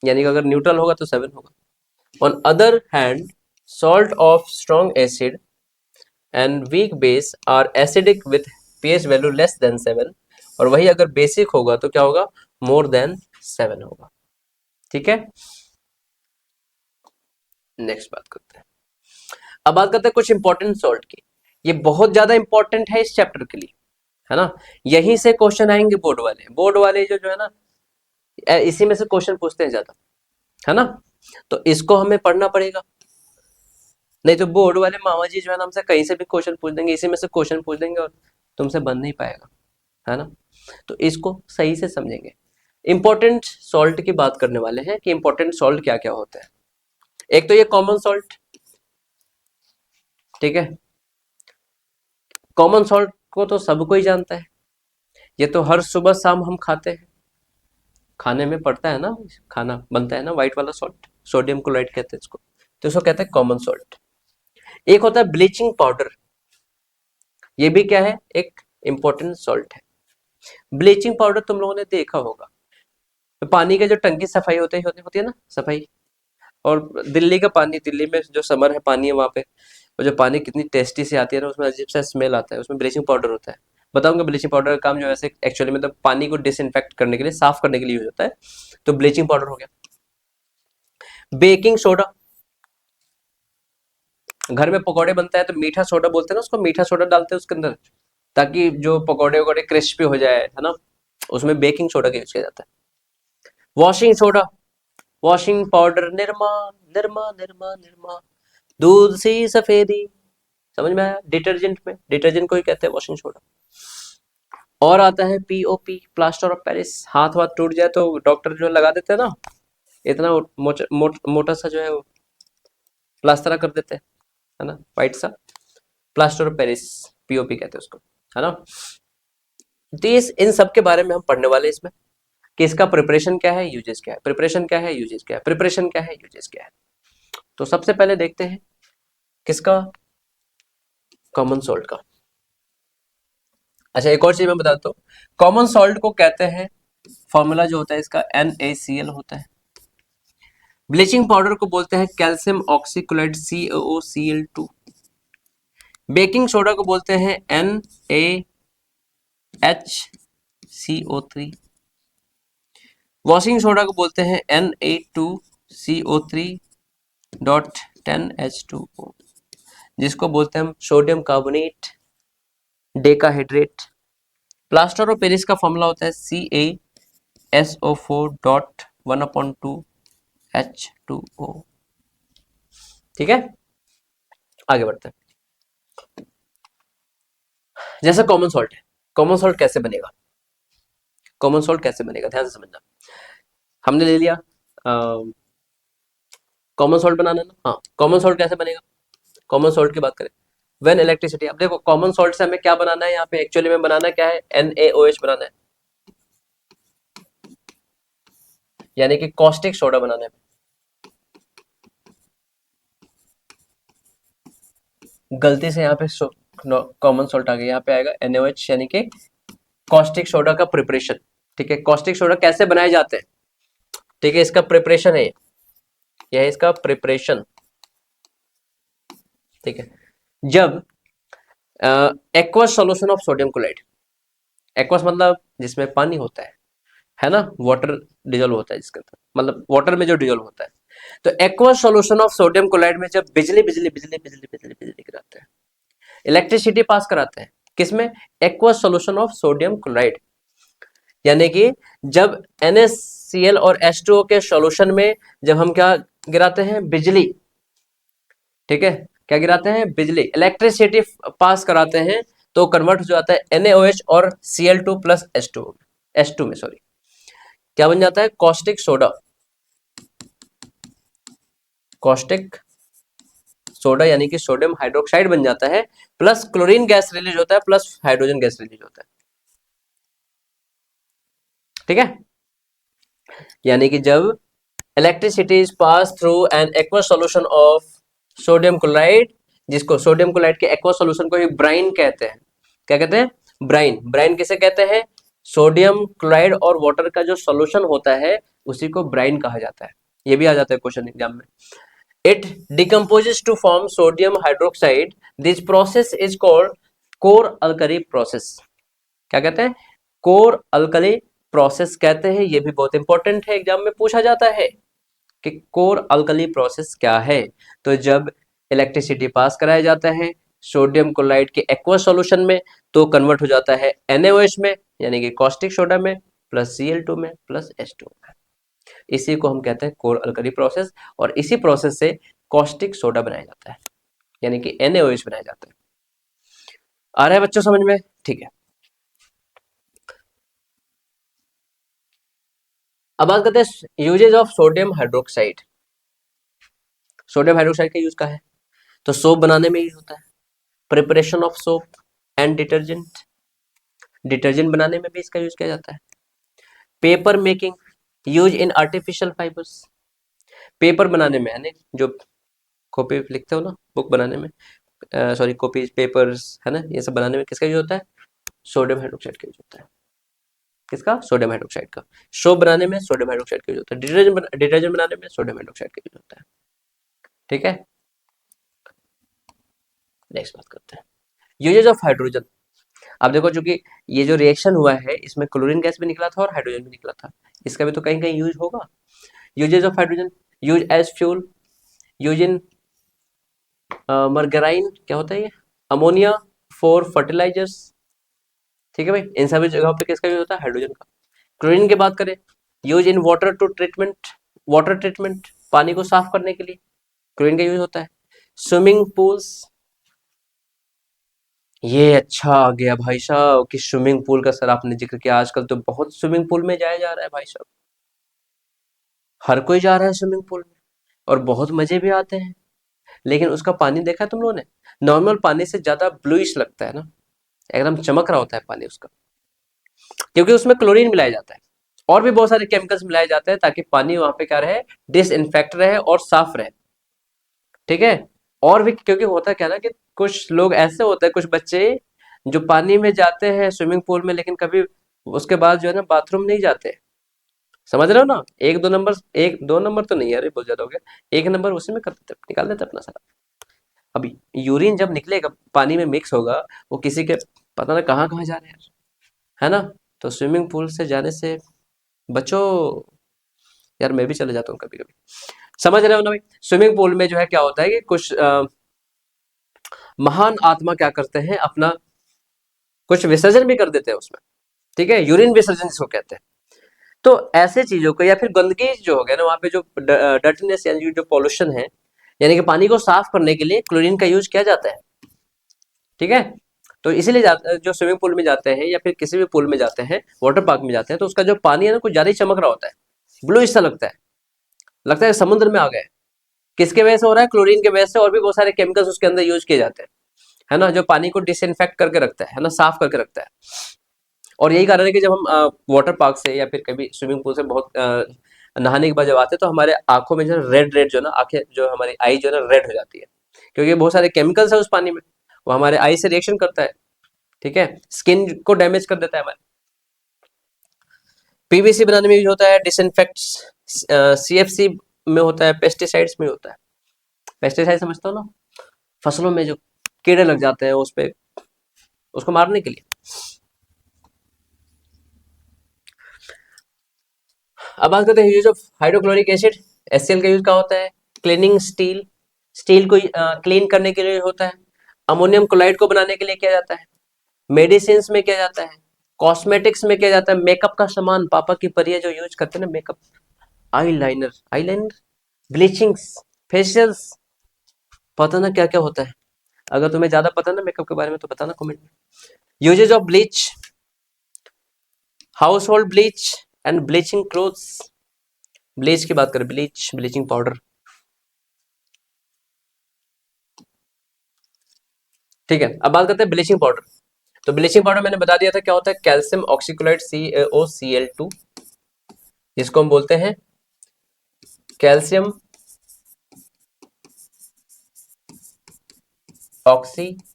Speaker 1: यानी कि अगर न्यूट्रल होगा तो 7 होगा। On other hand, salt of strong acid and weak base are acidic with pH value less than 7, और वही अगर basic होगा तो क्या होगा, मोर देन 7 होगा। ठीक है, नेक्स्ट बात करते हैं। अब बात करते हैं कुछ इंपॉर्टेंट सॉल्ट की, ये बहुत ज्यादा इंपॉर्टेंट है इस चैप्टर के लिए, है ना। यहीं से क्वेश्चन आएंगे बोर्ड वाले जो है ना, इसी में से क्वेश्चन पूछते हैं ज्यादा, है ना। तो इसको हमें पढ़ना पड़ेगा, नहीं तो बोर्ड वाले मामा जी जो है ना हमसे कहीं से भी क्वेश्चन पूछ देंगे, इसी में से क्वेश्चन पूछ देंगे और तुमसे बन नहीं पाएगा, है ना। तो इसको सही से समझेंगे। इंपॉर्टेंट सॉल्ट की बात करने वाले हैं कि इंपॉर्टेंट सॉल्ट क्या क्या होता है। एक तो ये कॉमन सॉल्ट, ठीक है, कॉमन सॉल्ट को तो सबको ही जानता है, ये तो हर सुबह शाम हम खाते हैं, खाने में पड़ता है ना, खाना बनता है ना, व्हाइट वाला सॉल्ट, सोडियम क्लोराइड कहते हैं इसको, तो इसको कहते हैं कॉमन सॉल्ट। एक होता है ब्लीचिंग पाउडर, ये भी क्या है, एक इंपॉर्टेंट सॉल्ट है। ब्लीचिंग पाउडर तुम लोगों ने देखा होगा, तो पानी का जो टंकी सफाई होती है ना, सफाई, और दिल्ली का पानी, दिल्ली में जो समर है पानी है वहां पे, वो जो पानी कितनी टेस्टी से आती है ना, उसमें अजीब सा स्मेल आता है, उसमें ब्लीचिंग पाउडर होता है। बताऊंगा ब्लीचिंग पाउडर का काम जो ऐसे एक्चुअली मतलब पानी को डिसइंफेक्ट करने के लिए, साफ करने के लिए यूज होता है। तो ब्लीचिंग पाउडर हो गया। बेकिंग सोडा, घर में पकौड़े बनता है तो मीठा सोडा बोलते हैं ना उसको, मीठा सोडा डालते हैं उसके अंदर ताकि जो पकौड़े वकौड़े क्रिस्पी हो जाए, है ना। उसमें बेकिंग सोडा का यूज किया जाता है। Washing soda, washing powder, Nirma, Nirma Nirma Nirma, दूध सी सफेदी। समझ में आया? डिटर्जेंट में, डिटर्जेंट को ही कहते हैं वॉशिंग सोडा। और आता है पीओपी, प्लास्टर ऑफ पेरिस। हाथ वाथ टूट जाए तो डॉक्टर जो लगा देते हैं ना, इतना मोटा सा जो है वो प्लास्टर कर देते हैं, है ना, वाइट सा। प्लास्टर ऑफ पेरिस, पीओपी कहते हैं उसको, है ना। तो इन सब के बारे में हम पढ़ने वाले हैं इसमें, कि इसका प्रिपरेशन क्या है, यूजेस क्या है, प्रिपरेशन क्या है, यूजेस क्या है, प्रिपरेशन क्या है, यूजेस क्या है। तो सबसे पहले देखते हैं किसका, कॉमन सॉल्ट का। अच्छा, एक और चीज मैं बताता हूँ, कॉमन सॉल्ट को कहते हैं, फॉर्मूला जो होता है इसका NaCl होता है। ब्लीचिंग पाउडर को बोलते हैं calcium oxychloride CaOCl2। Baking soda को बोलते हैं NaHCO3। वॉशिंग सोडा को बोलते हैं Na2CO3.10H2O, जिसको बोलते हैं हम sodium carbonate decahydrate. Plaster of Paris का फॉर्मूला होता है CaSO4.1/2H2O। ठीक है, आगे बढ़ते हैं। जैसा कॉमन सॉल्ट है, कॉमन सॉल्ट कैसे बनेगा, कॉमन सॉल्ट कैसे बनेगा, ध्यान से समझना। हमने ले लिया कॉमन सॉल्ट बनाना ना, हाँ, कॉमन सॉल्ट कैसे बनेगा, कॉमन सॉल्ट की बात करें, व्हेन इलेक्ट्रिसिटी। अब देखो कॉमन सॉल्ट से हमें क्या बनाना है, यहाँ पे एक्चुअली में बनाना क्या है, NaOH बनाना है, यानी कि कॉस्टिक सोडा बनाना है। गलती से यहाँ पे कॉमन सॉल्ट आ गया, यहाँ पे आएगा NaOH, यानी कि कॉस्टिक सोडा का प्रिपरेशन। ठीक है, कॉस्टिक सोडा कैसे बनाए जाते हैं, ठीक है, इसका प्रिपरेशन है, यह है इसका प्रिपरेशन। ठीक है, जब aqueous solution of sodium chloride, aqueous मतलब जिसमें पानी होता है ना, वाटर डिजोल्व होता है जिसके अंदर, मतलब वाटर में जो डिजोल्व होता है। तो aqueous solution of sodium chloride में जब बिजली बिजली बिजली बिजली बिजली बिजली गिराते हैं, इलेक्ट्रिसिटी पास कराते हैं, किसमें, aqueous solution of sodium chloride, यानी कि जब NaCl और H2O के सॉल्यूशन में जब हम क्या गिराते हैं, बिजली। ठीक है, क्या गिराते हैं, बिजली, इलेक्ट्रिसिटी पास कराते हैं, तो कन्वर्ट हो जाता है NaOH और Cl2 प्लस H2 में, सॉरी, क्या बन जाता है, कॉस्टिक सोडा। कॉस्टिक सोडा यानी कि सोडियम हाइड्रोक्साइड बन जाता है, प्लस क्लोरीन गैस रिलीज होता है, प्लस हाइड्रोजन गैस रिलीज होता है। ठीक है, यानी कि जब electricity is pass through an aqueous solution of sodium chloride, जिसको सोडियम क्लोराइड के एक्वस सॉल्यूशन को ही ब्राइन कहते हैं। क्या कहते हैं, ब्राइन। ब्राइन किसे कहते हैं, सोडियम क्लोराइड और वाटर का जो सॉल्यूशन होता है उसी को ब्राइन कहा जाता है। ये भी आ जाता है क्वेश्चन एग्जाम में। It decomposes to form sodium hydroxide, this process is called chlor alkali process. क्या कहते हैं, कोर अल्कली प्रोसेस कहते हैं। ये भी बहुत इंपॉर्टेंट है, एग्जाम में पूछा जाता है कि कोर अल्कली प्रोसेस क्या है। तो जब इलेक्ट्रिसिटी पास कराया जाता है सोडियम क्लोराइड के एक्वस सॉल्यूशन में, तो कन्वर्ट हो जाता है NaOH में, यानी कि कॉस्टिक सोडा में, प्लस Cl2 में, प्लस H2O में। इसी को हम कहते हैं कोर अल्कली प्रोसेस, और इसी प्रोसेस से कॉस्टिक सोडा बनाया जाता है, यानी कि NaOH बनाया जाता है। आ रहा है बच्चों समझ में? ठीक है, अब बात करते हैं uses of sodium hydroxide. Sodium hydroxide का यूज क्या है, तो सोप बनाने में यूज होता है, preparation of soap and detergent, detergent बनाने में भी इसका यूज किया जाता है। Paper making, use in artificial fibres, paper बनाने में, यानी जो कॉपी लिखते हो ना, बुक बनाने में, सॉरी कॉपी पेपर्स, है ना, ये सब बनाने में किसका यूज होता है, सोडियम हाइड्रोक्साइड का यूज होता है। किसका, सोडियम हाइड्रोक्साइड का। सोप बनाने में सोडियम हाइड्रोक्साइड का यूज होता है, डिटर्जेंट बनाने में सोडियम हाइड्रोक्साइड का यूज होता है। ठीक है, नेक्स्ट बात करते हैं यूजेज ऑफ हाइड्रोजन। अब देखो चूंकि ये जो रिएक्शन हुआ है इसमें क्लोरीन गैस भी निकला था और हाइड्रोजन भी निकला था, इसका भी तो कहीं कहीं यूज होगा। Usages of hydrogen, use as fuel, use in margarine, क्या होता है ये, अमोनिया फॉर फर्टिलाइजर्स। ठीक है भाई, इन सभी जगहों पे किसका यूज होता है, हाइड्रोजन का। क्लोरीन की बात करें, use in water to treatment, water treatment, पानी को साफ करने के लिए क्लोरीन का यूज होता है। स्विमिंग पूल्स, ये अच्छा आ गया भाई साहब कि स्विमिंग पूल का सर आपने जिक्र किया, आजकल तो बहुत स्विमिंग पूल में जाया जा रहा है भाई साहब, हर कोई जा रहा है स्विमिंग पूल में और बहुत मजे भी आते हैं। लेकिन उसका पानी देखा है तुम लोगों ने, नॉर्मल पानी से ज्यादा ब्लूइश लगता है ना, एकदम चमक रहा होता है पानी उसका, क्योंकि उसमें क्लोरीन मिलाया जाता है और भी बहुत सारे केमिकल्स मिलाए जाते हैं ताकि पानी वहां पे क्या रहे, डिसइंफेक्ट रहे और साफ रहे। ठीक है, और भी क्योंकि होता क्या ना कि कुछ लोग ऐसे होते हैं, कुछ बच्चे जो पानी में जाते हैं स्विमिंग पूल में लेकिन कभी उसके बाद जो है ना बाथरूम नहीं जाते, समझ रहे हो ना, एक दो नंबर, एक दो नंबर तो नहीं, अरे बहुत ज्यादा हो गया, एक नंबर उसी में कर देते, निकाल देते अपना सारा। अभी यूरिन जब निकलेगा पानी में मिक्स होगा, वो किसी के पता ना कहाँ कहाँ जा रहे हैं, है ना। तो स्विमिंग पूल से जाने से बचो यार, मैं भी चले जाता हूँ कभी कभी, समझ रहे हो ना भाई। स्विमिंग पूल में जो है क्या होता है कि कुछ महान आत्मा क्या करते हैं, अपना कुछ विसर्जन भी कर देते हैं उसमें। ठीक है, यूरिन विसर्जन जिसको कहते हैं। तो ऐसे चीजों को या फिर गंदगी जो हो गया ना वहां पे, जो डर्टीनेस यानी जो पॉल्यूशन है, यानी कि पानी को साफ करने के लिए क्लोरीन का यूज किया जाता है। ठीक है, तो इसीलिए जो स्विमिंग पूल में जाते हैं या फिर किसी भी पूल में जाते हैं, वाटर पार्क में जाते हैं, तो उसका जो पानी है ना कुछ ज्यादा ही चमक रहा होता है, ब्लू सा लगता है समुद्र में आ गए। किसके वजह से हो रहा है, क्लोरीन के वजह से, और भी बहुत सारे केमिकल्स उसके अंदर यूज किए जाते हैं, है ना, जो पानी को डिसइंफेक्ट करके रखता है ना, साफ करके रखता है। और यही कारण है कि जब हम वाटर पार्क से या फिर कभी स्विमिंग पूल से बहुत नहाने के बाद जब आते हैं तो हमारे आंखों में जो रेड रेड जो ना, आंखें जो हमारी आई जो है ना रेड हो जाती है, क्योंकि बहुत सारे केमिकल्स है उस पानी में, वो हमारे आई से रिएक्शन करता है। ठीक है, स्किन को डैमेज कर देता है हमारे। पीवीसी बनाने में यूज होता है, डिसइंफेक्ट सीएफसी में होता है, पेस्टिसाइड्स में होता है। पेस्टिसाइड समझते हो ना, फसलों में जो कीड़े लग जाते हैं उस पे, उसको मारने के लिए। अब बात करते हैं use of hydrochloric acid, HCl का यूज क्या होता है, क्लीनिंग स्टील, स्टील को क्लीन करने के लिए होता है। अमोनियम क्लोराइड को बनाने के लिए किया जाता है। मेडिसिन में किया जाता है, कॉस्मेटिक्स में किया जाता है, मेकअप का सामान, पापा की परियां जो यूज करते हैं ना मेकअप, आईलाइनर, ब्लीचिंग्स, फेशियल्स, पता ना क्या क्या होता है। अगर तुम्हें ज्यादा पता ना मेकअप के बारे में तो बताना कमेंट में। Uses of bleach, household bleach and bleaching clothes. Bleach की बात करें, ब्लीच, ब्लीचिंग पाउडर। ठीक है, अब बात करते हैं ब्लीचिंग पाउडर। तो ब्लीचिंग पाउडर मैंने बता दिया था क्या होता है, कैल्शियम ऑक्सीक्लोराइड CaOCl2, जिसको हम बोलते हैं कैल्शियम ऑक्सीक्लोराइड।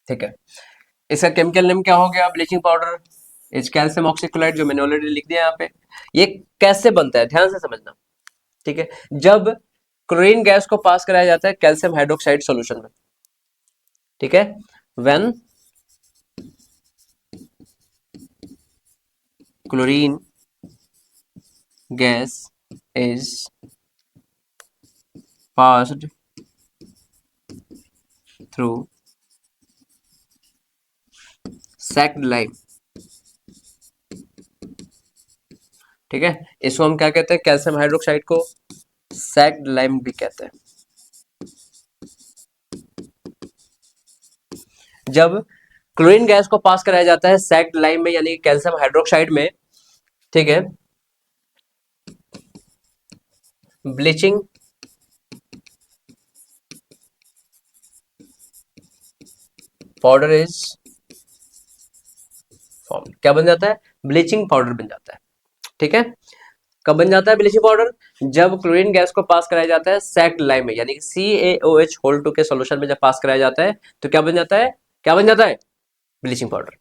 Speaker 1: ठीक है, इसका केमिकल नेम क्या हो गया, bleaching powder is calcium oxychloride, जो मैंने ऑलरेडी लिख दिया यहाँ पे। ये कैसे बनता है ध्यान से समझना। ठीक है, जब क्लोरीन गैस को पास कराया जाता है कैल्शियम हाइड्रोक्साइड सॉल्यूशन में। ठीक है, when chlorine gas is passed through sacked lime. ठीक है, इसको हम क्या कहते हैं, कैल्शियम हाइड्रोक्साइड को सैक्ड लाइम भी कहते हैं। जब क्लोरीन गैस को पास कराया जाता है सैक्ड लाइम में यानी कैल्शियम हाइड्रोक्साइड में, ठीक है, ब्लीचिंग पाउडर इज फॉर्म, क्या बन जाता है, ब्लीचिंग पाउडर बन जाता है। ठीक है, कब बन जाता है ब्लीचिंग पाउडर, जब क्लोरीन गैस को पास कराया जाता है सैक्ड लाइम में यानी कि CaOH के सॉल्यूशन में जब पास कराया जाता है तो क्या बन जाता है, क्या बन जाता है, ब्लीचिंग पाउडर।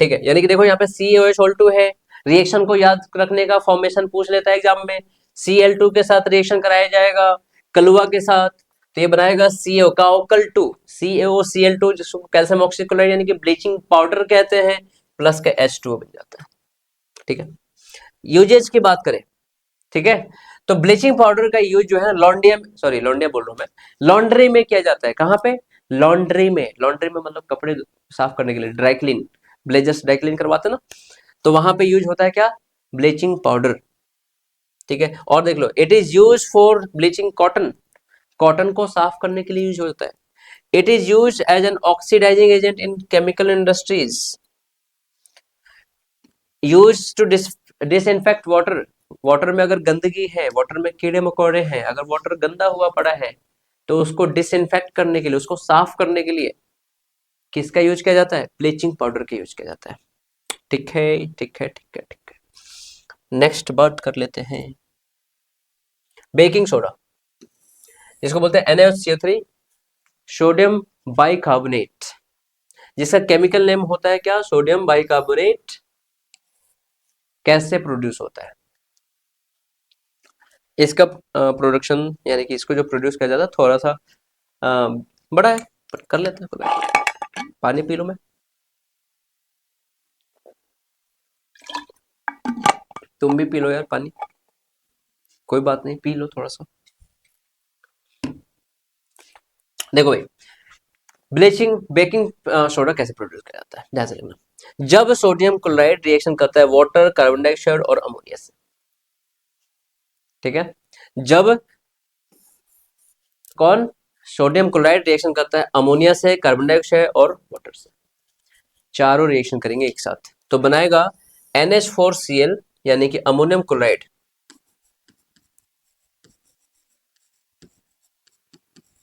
Speaker 1: ठीक है, यानी कि देखो यहाँ पे CaOH है, रिएक्शन को याद रखने का फॉर्मेशन पूछ लेता है एग्जाम में, Cl2 के साथ रिएक्शन कराया जाएगा कलुआ के साथ, तो ये बनाएगा CO काओकल 2, CaOCl2 जिसको कैल्शियम ऑक्सीक्लोराइड यानी कि ब्लीचिंग पाउडर कहते हैं, प्लस का H2O बन जाता है। ठीक है, यूजेज की बात करें, ठीक है, तो ब्लीचिंग पाउडर का यूज जो है लॉन्ड्रिया बोल रहा हूं मैं, लॉन्ड्री में किया जाता है। कहां पे? लॉन्ड्री में मतलब कपड़े साफ करने के लिए, dry clean, blazers dry clean करवाते ना, तो वहां पे यूज होता है क्या? Bleaching powder. ठीक है, और देख लो, it is use for bleaching cotton, cotton को साफ करने के लिए यूज होता है। It is use as an oxidising agent in chemical industries, use to disinfect water, water में अगर गंदगी है, वाटर में कीड़े मकोड़े हैं, अगर वाटर गंदा हुआ पड़ा है तो उसको डिसइंफेक्ट करने के लिए, उसको साफ करने के लिए किसका यूज किया जाता है? ब्लीचिंग पाउडर का यूज किया जाता है। ठीक है, ठीक है, ठीक है, ठीक है। नेक्स्ट बात कर लेते हैं बेकिंग सोडा, जिसको बोलते हैं NaCO3 सोडियम बाइकार्बोनेट, जिसका केमिकल नेम होता है क्या? Sodium bicarbonate. कैसे प्रोड्यूस होता है इसका प्रोडक्शन, यानी कि इसको जो प्रोड्यूस किया जाता है थोड़ा सा बड़ा है, पर कर लेते हैं, कोई बात नहीं। पानी पी लो, मैं, तुम भी पी लो यार पानी, कोई बात नहीं, पी लो थोड़ा सा। देखो भाई, ब्लीचिंग बेकिंग सोडा कैसे प्रोड्यूस किया जाता है, ध्यान से लिखना। जब सोडियम क्लोराइड रिएक्शन करता है वाटर, कार्बन डाइऑक्साइड और अमोनिया से, ठीक है, जब कौन? सोडियम क्लोराइड रिएक्शन करता है अमोनिया से, कार्बन डाइऑक्साइड और वाटर से, चारों रिएक्शन करेंगे एक साथ, तो बनाएगा NH4Cl, यानी कि ammonium chloride,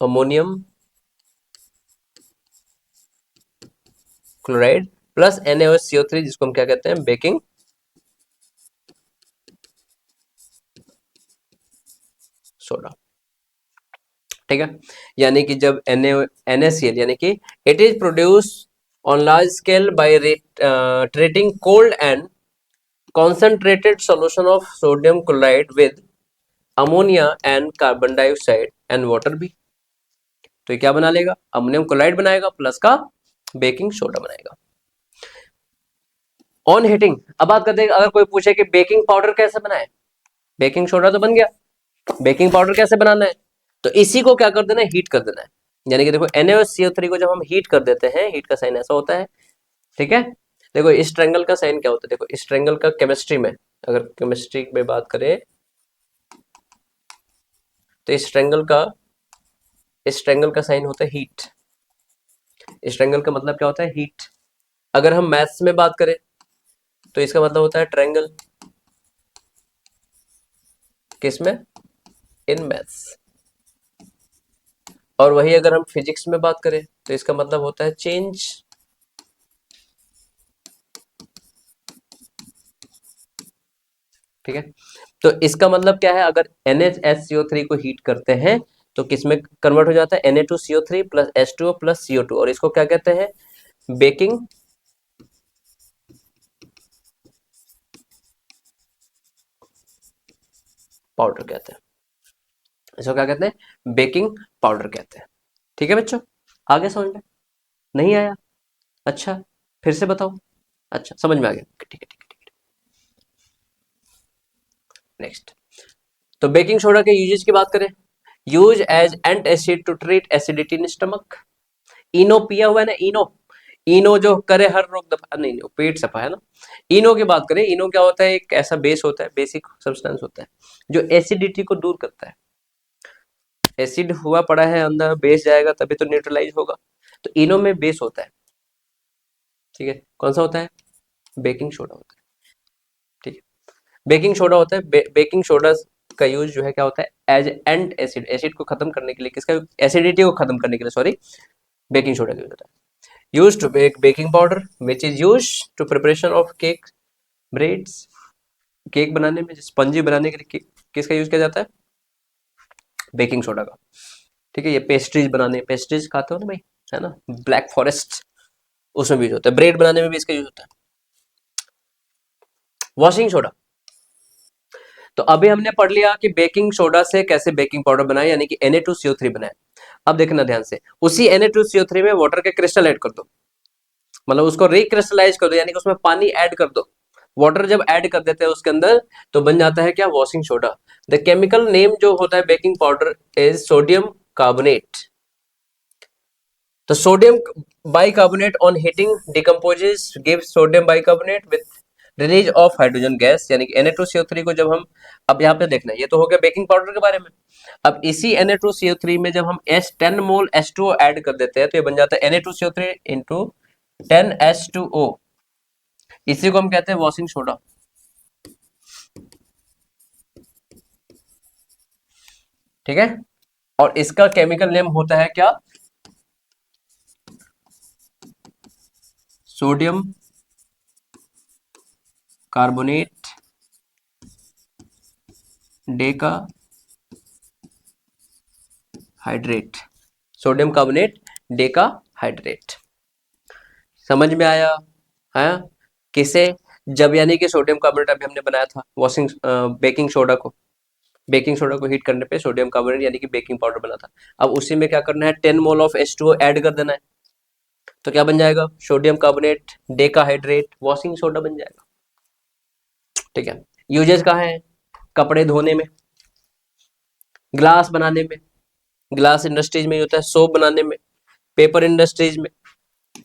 Speaker 1: ammonium chloride plus NaOCO3, जिसको हम क्या कहते हैं? Baking soda. ठीक है, यानी कि जब NaCl, यानी कि it is produce on large scale bye treating cold and concentrated solution of sodium chloride with ammonia and carbon dioxide and water भी, तो ये क्या बना लेगा? अमोनियम क्लोराइड बनाएगा प्लस का बेकिंग सोडा बनाएगा। ऑन हीटिंग, अब बात करते हैं, अगर कोई पूछे कि बेकिंग पाउडर कैसे बनाए, बेकिंग सोडा तो बन गया, बेकिंग पाउडर कैसे बनाना है? तो इसी को क्या कर देना है? हीट कर देना है। यानी कि देखो NaCO3 को जब हम हीट कर देते हैं, हीट का साइन ऐसा होता है, ठीक है। देखो इस ट्रायंगल का साइन क्या होता है? देखो इस ट्रायंगल का केमिस्ट्री में, अगर केमिस्ट्री में बात करें तो इस ट्रायंगल का साइन होता है हीट। इस ट्रायंगल का मतलब क्या होता है? हीट। अगर हम मैथ्स में बात करें तो इसका मतलब होता है ट्रायंगल, किसमें? In maths. और वही अगर हम फिजिक्स में बात करें तो इसका मतलब होता है चेंज। ठीक है, तो इसका मतलब क्या है? अगर NaCO3 को हीट करते हैं तो किसमें कन्वर्ट हो जाता है? Na2CO3 plus H2O plus CO2, और इसको क्या कहते हैं? बेकिंग पाउडर कहते हैं। इसको क्या कहते हैं? बेकिंग पाउडर कहते हैं। ठीक है बच्चों, आगे समझ में नहीं आया? अच्छा, फिर से बताओ। अच्छा, समझ में आ गया, ठीक है, ठीक है, ठीक है। नेक्स्ट, तो बेकिंग सोडा के यूजेस की बात करें, use as antacid to treat acidity in stomach. Eno पिया हुआ है ना, इनो, इनो जो करे हर रोग दफा, नहीं नहीं, पेट सफा है ना। इनो की बात करें, इनो क्या होता है? एक ऐसा बेस होता है, बेसिक सब्सटेंस होता है जो एसिडिटी को दूर करता है। एसिड हुआ पड़ा है अंदर, बेस जाएगा तभी तो न्यूट्रलाइज होगा, तो इनो में बेस होता है। ठीक है, कौन सा होता है? बेकिंग सोडा होता है। ठीक है, बेकिंग सोडा होता है। बेकिंग सोडा का यूज जो है क्या होता है? एज एंट एसिड, एसिड को खत्म करने के लिए, किसका? एसिडिटी को खत्म करने के लिए, सॉरी, बेकिंग सोडा का यूज होता है। Use to make baking powder which is use to preparation of cake, breads, cake बनाने में, स्पंजी बनाने के लिए किसका यूज किया जाता है? बेकिंग सोडा का। ठीक है, ये पेस्ट्रीज बनाने, पेस्ट्रीज खाते हो ना भाई, है ना, ब्लैक फॉरेस्ट, उसमें भी यूज होता है। ब्रेड बनाने में भी इसका यूज होता है। वॉशिंग सोडा, तो अभी हमने पढ़ लिया कि बेकिंग सोडा से कैसे बेकिंग पाउडर बनाए, यानी कि Na2CO3 बनाए। अब देखना ध्यान से, उसी Na2CO3 में वाटर के क्रिस्टल ऐड कर दो, मतलब उसको रिक्रिस्टलाइज कर दो, यानी कि उसमें पानी ऐड कर दो। वाटर जब ऐड कर देते हैं उसके अंदर तो बन जाता है क्या, washing soda. The chemical name जो होता है baking powder is sodium carbonate. तो sodium bicarbonate on heating decomposes give sodium bicarbonate with release of hydrogen gas, यानी कि Na2CO3 को जब हम, अब यहाँ पे देखना, ये तो हो गया बेकिंग पाउडर के बारे में। अब इसी Na2CO3 में जब हम 10 मोल H2O ऐड कर देते हैं तो ये बन जाता है Na2CO3 इंटू 10H2O, इसी को हम कहते हैं वॉशिंग सोडा। ठीक है, और इसका केमिकल नेम होता है क्या, sodium carbonate Deka hydrate, sodium carbonate Deka hydrate. समझ में आया है किसे, जब यानी कि सोडियम कार्बोनेट अभी हमने बनाया था वॉशिंग बेकिंग सोडा को हीट करने पे सोडियम कार्बोनेट यानी कि बेकिंग पाउडर बना था। अब उसी में क्या करना है, 10 मोल ऑफ H2O ऐड कर देना है, तो क्या बन जाएगा, sodium carbonate decahydrate washing soda बन जाएगा। ठीक है, यूजेस कहाँ है, कपड़े धोने में, ग्लास बनाने में, ग्लास इंडस्ट्रीज में होता है, सोप बनाने में, पेपर इंडस्ट्रीज में।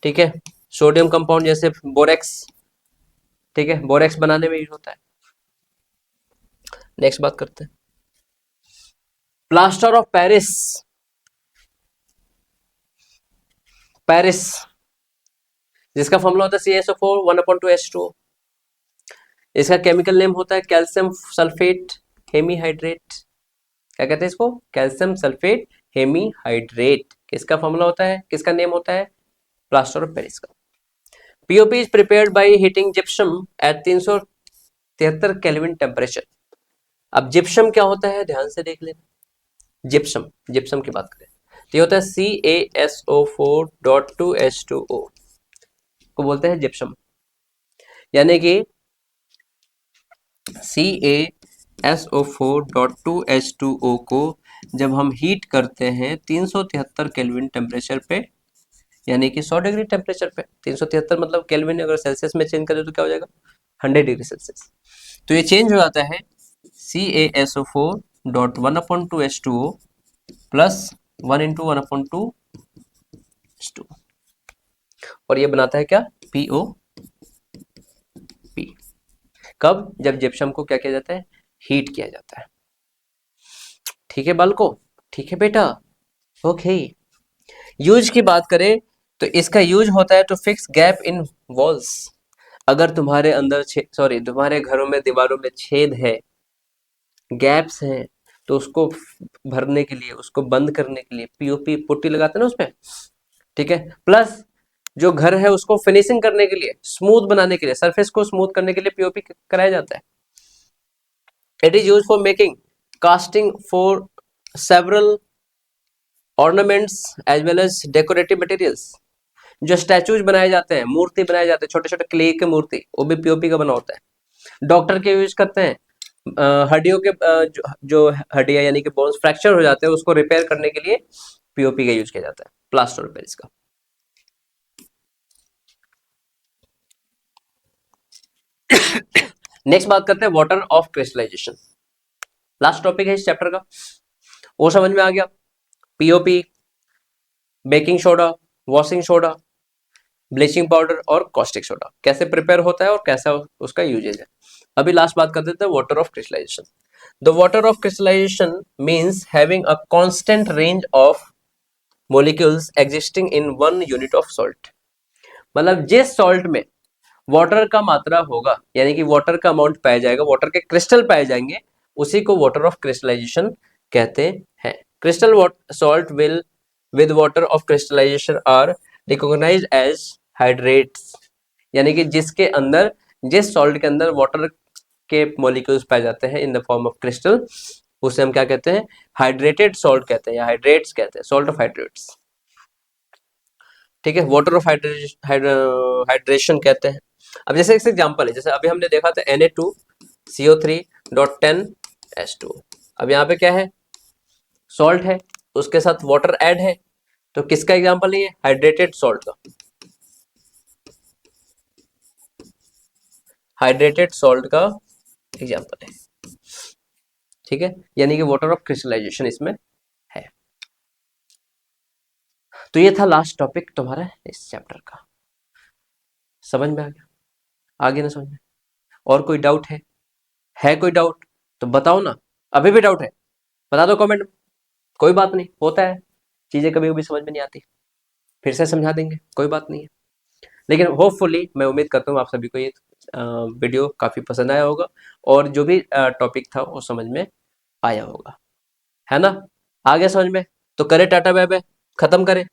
Speaker 1: ठीक है, सोडियम कंपाउंड जैसे बोरेक्स, ठीक है, बोरेक्स बनाने में यूज होता है। नेक्स्ट बात करते हैं, प्लास्टर ऑफ पेरिस। पेरिस जिसका फॉर्मूला होता है CaSO4 1/2H2O, इसका केमिकल नेम होता है कैल्शियम सल्फेट हेमीहाइड्रेट। क्या कहते हैं इसको, कैल्शियम सल्फेट हेमीहाइड्रेट। किसका फॉर्मूला होता है, किसका नेम होता है, प्लास्टर ऑफ पेरिस का। POP is prepared by heating gypsum at 373 kelvin temperature. अब जिप्सम क्या होता है, ध्यान से देख लेना, जिप्सम, जिप्सम की बात करें तो ये होता है CaSO4.2H2O को बोलते हैं जिप्सम, यानी कि CaSO4.2H2O को जब हम हीट करते हैं 373 केल्विन टेम्परेचर पे, यानी कि 100 डिग्री टेम्परेचर पे, 373 मतलब केल्विन अगर सेल्सियस में चेंज करें तो क्या हो जाएगा, 100 डिग्री सेल्सियस। तो ये चेंज हो जाता है CaSO4.1/2H2O प्लस 1/1/2H2, और ये बनाता है क्या, POP। कब, जब जिप्सम को क्या किया जाता है, हीट किया जाता है। ठीक है बालको, ठीक है बेटा, ओके। यूज की बात करें तो इसका यूज होता है to fix gap in walls. अगर तुम्हारे अंदर तुम्हारे घरों में दीवारों में छेद है, गैप्स हैं, तो उसको भरने के लिए, उसको बंद करने के लिए पीओपी पुट्टी लगाते हैं ना उसपे। ठीक है, प्लस जो घर है उसको फिनिशिंग करने के लिए, स्मूथ बनाने के लिए, सरफेस को स्मूथ करने के लिए पीओपी कराया जाता है। It is use for making casting for several ornaments as well as decorative materials. जो स्टैचूज बनाए जाते हैं, मूर्ति बनाए जाते हैं, छोटे छोटे क्ले के मूर्ति, वो भी पीओपी का बना होता है। डॉक्टर के यूज करते हैं, हड्डियों के जो हड्डियां यानी कि बोन्स फ्रैक्चर हो जाते हैं उसको रिपेयर करने के लिए पीओपी का यूज किया जाता है, प्लास्टर ऑफ पेरिस का। नेक्स्ट बात करते हैं water of crystallization, last topic है इस चैप्टर का। वो समझ में आ गया, POP, baking soda, washing soda, bleaching powder और कॉस्टिक सोडा कैसे प्रिपेयर होता है और कैसा उसका यूजेज है। अभी लास्ट बात कर देते हैं water of crystallization. The water of crystallization means having a constant range of molecules existing in 1 unit of salt. मतलब जिस सॉल्ट में वाटर का मात्रा होगा, यानी कि वाटर का अमाउंट पाया जाएगा, वाटर के क्रिस्टल पाए जाएंगे, उसी को वाटर ऑफ क्रिस्टलाइजेशन कहते हैं। Crystal salt will with water of crystallization are recognised as hydrates, यानी कि जिसके अंदर, जिस सॉल्ट के अंदर वाटर के मॉलिक्यूल्स पाए जाते हैं in the form of crystal, उसे हम क्या कहते हैं, हाइड्रेटेड सॉल्ट कहते हैं या हाइड्रेट्स कहते हैं, सॉल्ट ऑफ हाइड्रेट्स। ठीक है, वाटर ऑफ हाइड्रेशन कहते हैं। अब जैसे एक एग्जांपल है, जैसे अभी हमने देखा था Na2CO3.10 H2। अब यहाँ पे क्या है, सॉल्ट है, उसके साथ वाटर ऐड है, तो किसका एग्जांपल है ये, हाइड्रेटेड सॉल्ट का, हाइड्रेटेड सॉल्ट का एग्जांपल है, ठीक है, यानी कि वाटर ऑफ क्रिस्टलाइजेशन इसमें है। तो ये था लास्ट टॉपिक तुम्हारा इस चैप्टर का, समझ में आ गया, आगे ना समझ में, और कोई डाउट है कोई डाउट तो बताओ ना, अभी भी डाउट है बता दो कमेंट में, कोई बात नहीं, होता है, चीजें कभी कभी समझ में नहीं आती, फिर से समझा देंगे, कोई बात नहीं है। लेकिन होपफुली मैं उम्मीद करता हूँ आप सभी को ये वीडियो काफी पसंद आया होगा, और जो भी टॉपिक था वो समझ में आया होगा, है ना, आ गया समझ में, तो करे टाटा बाय बाय, खत्म करें।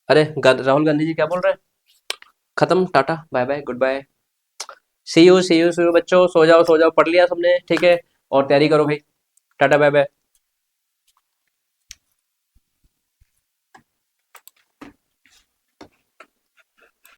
Speaker 1: अरे राहुल गांधी जी क्या बोल रहे हैं, खत्म, टाटा bye bye goodbye, see you see you see you, बच्चों सो जाओ, पढ़ लिया सबने, ठीक है, और तैयारी करो भाई, टाटा बाय बाय।